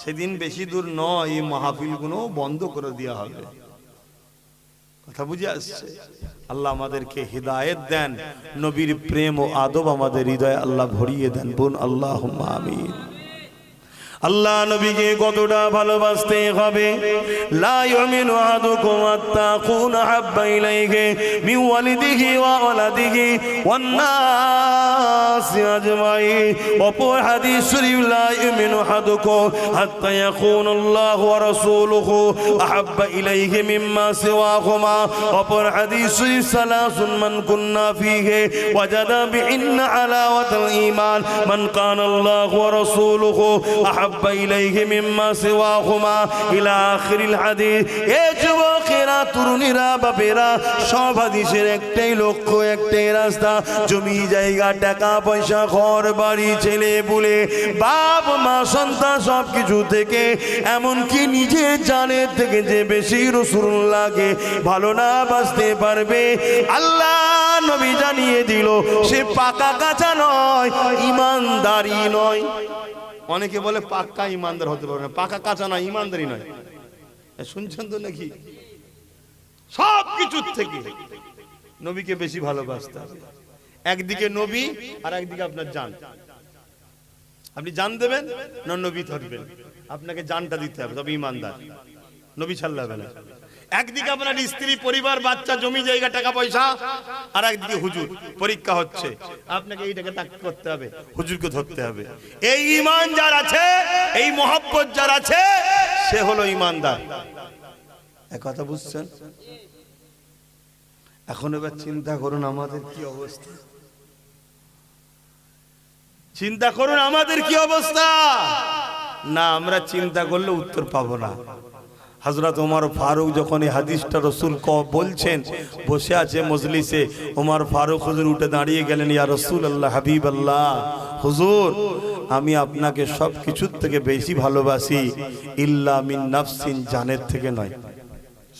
সেদিন বেশি দূর নয়, এই মাহফিলগুলো বন্ধ করে দেওয়া হবে। কথা বুঝে আসছে? আল্লাহ আমাদেরকে হিদায়াত দেন, নবীর প্রেম ও আদব আমাদের হৃদয়ে আল্লাহ ভরিয়ে দেন। বোন আল্লাহুম্মা আমিন। আল্লাহ নবীকে কতটা ভালোবাসতে হবে। লা ইউমিনু আহাদুকুম হাত্তা আকুনা হাব্বা ইলাইহি মিন ওয়ালিদিহি ওয়া ওয়ালাদিহি ওয়ান নাসি আজমাইন। অপর হাদিস শরীফ, লা ইউমিনু আহাদুকুম হাত্তা ইয়াকুনা আল্লাহু ওয়া রাসূলুহু আহাব্বা ইলাইহি মিম্মা সিওয়াহুমা। অপর হাদিস শরীফ, সালাসুন মান কুন্না ফীহি ওয়াজাদা বিহিন্না হালাওয়াতাল ঈমান মান কানা আল্লাহু ওয়া রাসূলুহু আহাব্বা ইলাইহি মিম্মা সিওয়াহুমা ইলা আখিরিল হাদিস। এ যুবকেরা, তরুণীরা, বাপেরা, সব হাদিসের একটাই লক্ষ্য, একটাই রাস্তা। জমি জায়গা, টাকা পয়সা, ঘর বাড়ি, ছেলে পুলে, বাপ মা সন্তান সব কিছু থেকে, এমনকি নিজের জানের থেকে যে বেশি রাসূলুল্লাহকে ভালো না বাসতে পারবে, আল্লাহ নবী জানিয়ে দিল সে পাকা কাঁচা নয়, ইমানদারি নয়। অনেকে বলে পাক্কা ইমানদার হতে পারবে না, পাকা কাঁচা নয়, ইমানদারি নয়। শুনছেন তো নাকি? সব কিছুর থেকে নবীকে বেশি ভালোবাসতে হবে। একদিকে নবী আর একদিকে আপনার জান। আপনি জান দেবেন না নবী ধরবেন, আপনাকে জানটা দিতে হবে, তবে ইমানদার। নবী ছাড়লে হবে না। একদিকে আপনার স্ত্রী, পরিবার, বাচ্চা, জমি জায়গা, টাকা পয়সা, আর একদিকে হুজুর, পরীক্ষা হচ্ছে, আপনাকে এইটাকে তাক করতে হবে, হুজুরকে ধরতে হবে। এই ঈমান যার আছে, এই মহব্বত যার আছে, সে হলো ঈমানদার। এক কথা বুঝছেন? এখন এবার চিন্তা করুন আমাদের কি অবস্থা। চিন্তা করুন আমাদের কি অবস্থা। না, আমরা চিন্তা করলে উত্তর পাবো না। হযরত ওমর ফারুক যখন এই হাদিসটা রাসূল বলছেন, বসে আছে মজলিসে, ওমর ফারুক হুজুর উঠে দাঁড়িয়ে গেলেন, ইয়া রাসূলুল্লাহ, হাবিবাল্লাহ, হুজুর আমি আপনাকে সব কিছুর থেকে বেশি ভালোবাসি, ইল্লা মিন নাফসিন, জানের থেকে নয়।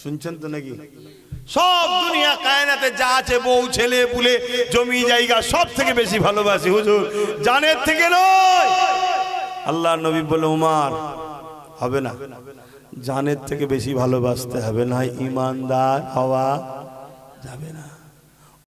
শুনছেন তো নাকি? সব দুনিয়া কায়নাতে যা আছে, বউ, ছেলে পুলে, জমি জায়গা, সব থেকে বেশি ভালোবাসি হুজুর, জানের থেকে নয়। আল্লাহ নবী বলে, ওমর হবে না, জানের থেকে বেশি ভালোবাসতে হবে, না ইমানদার হওয়া যাবে না।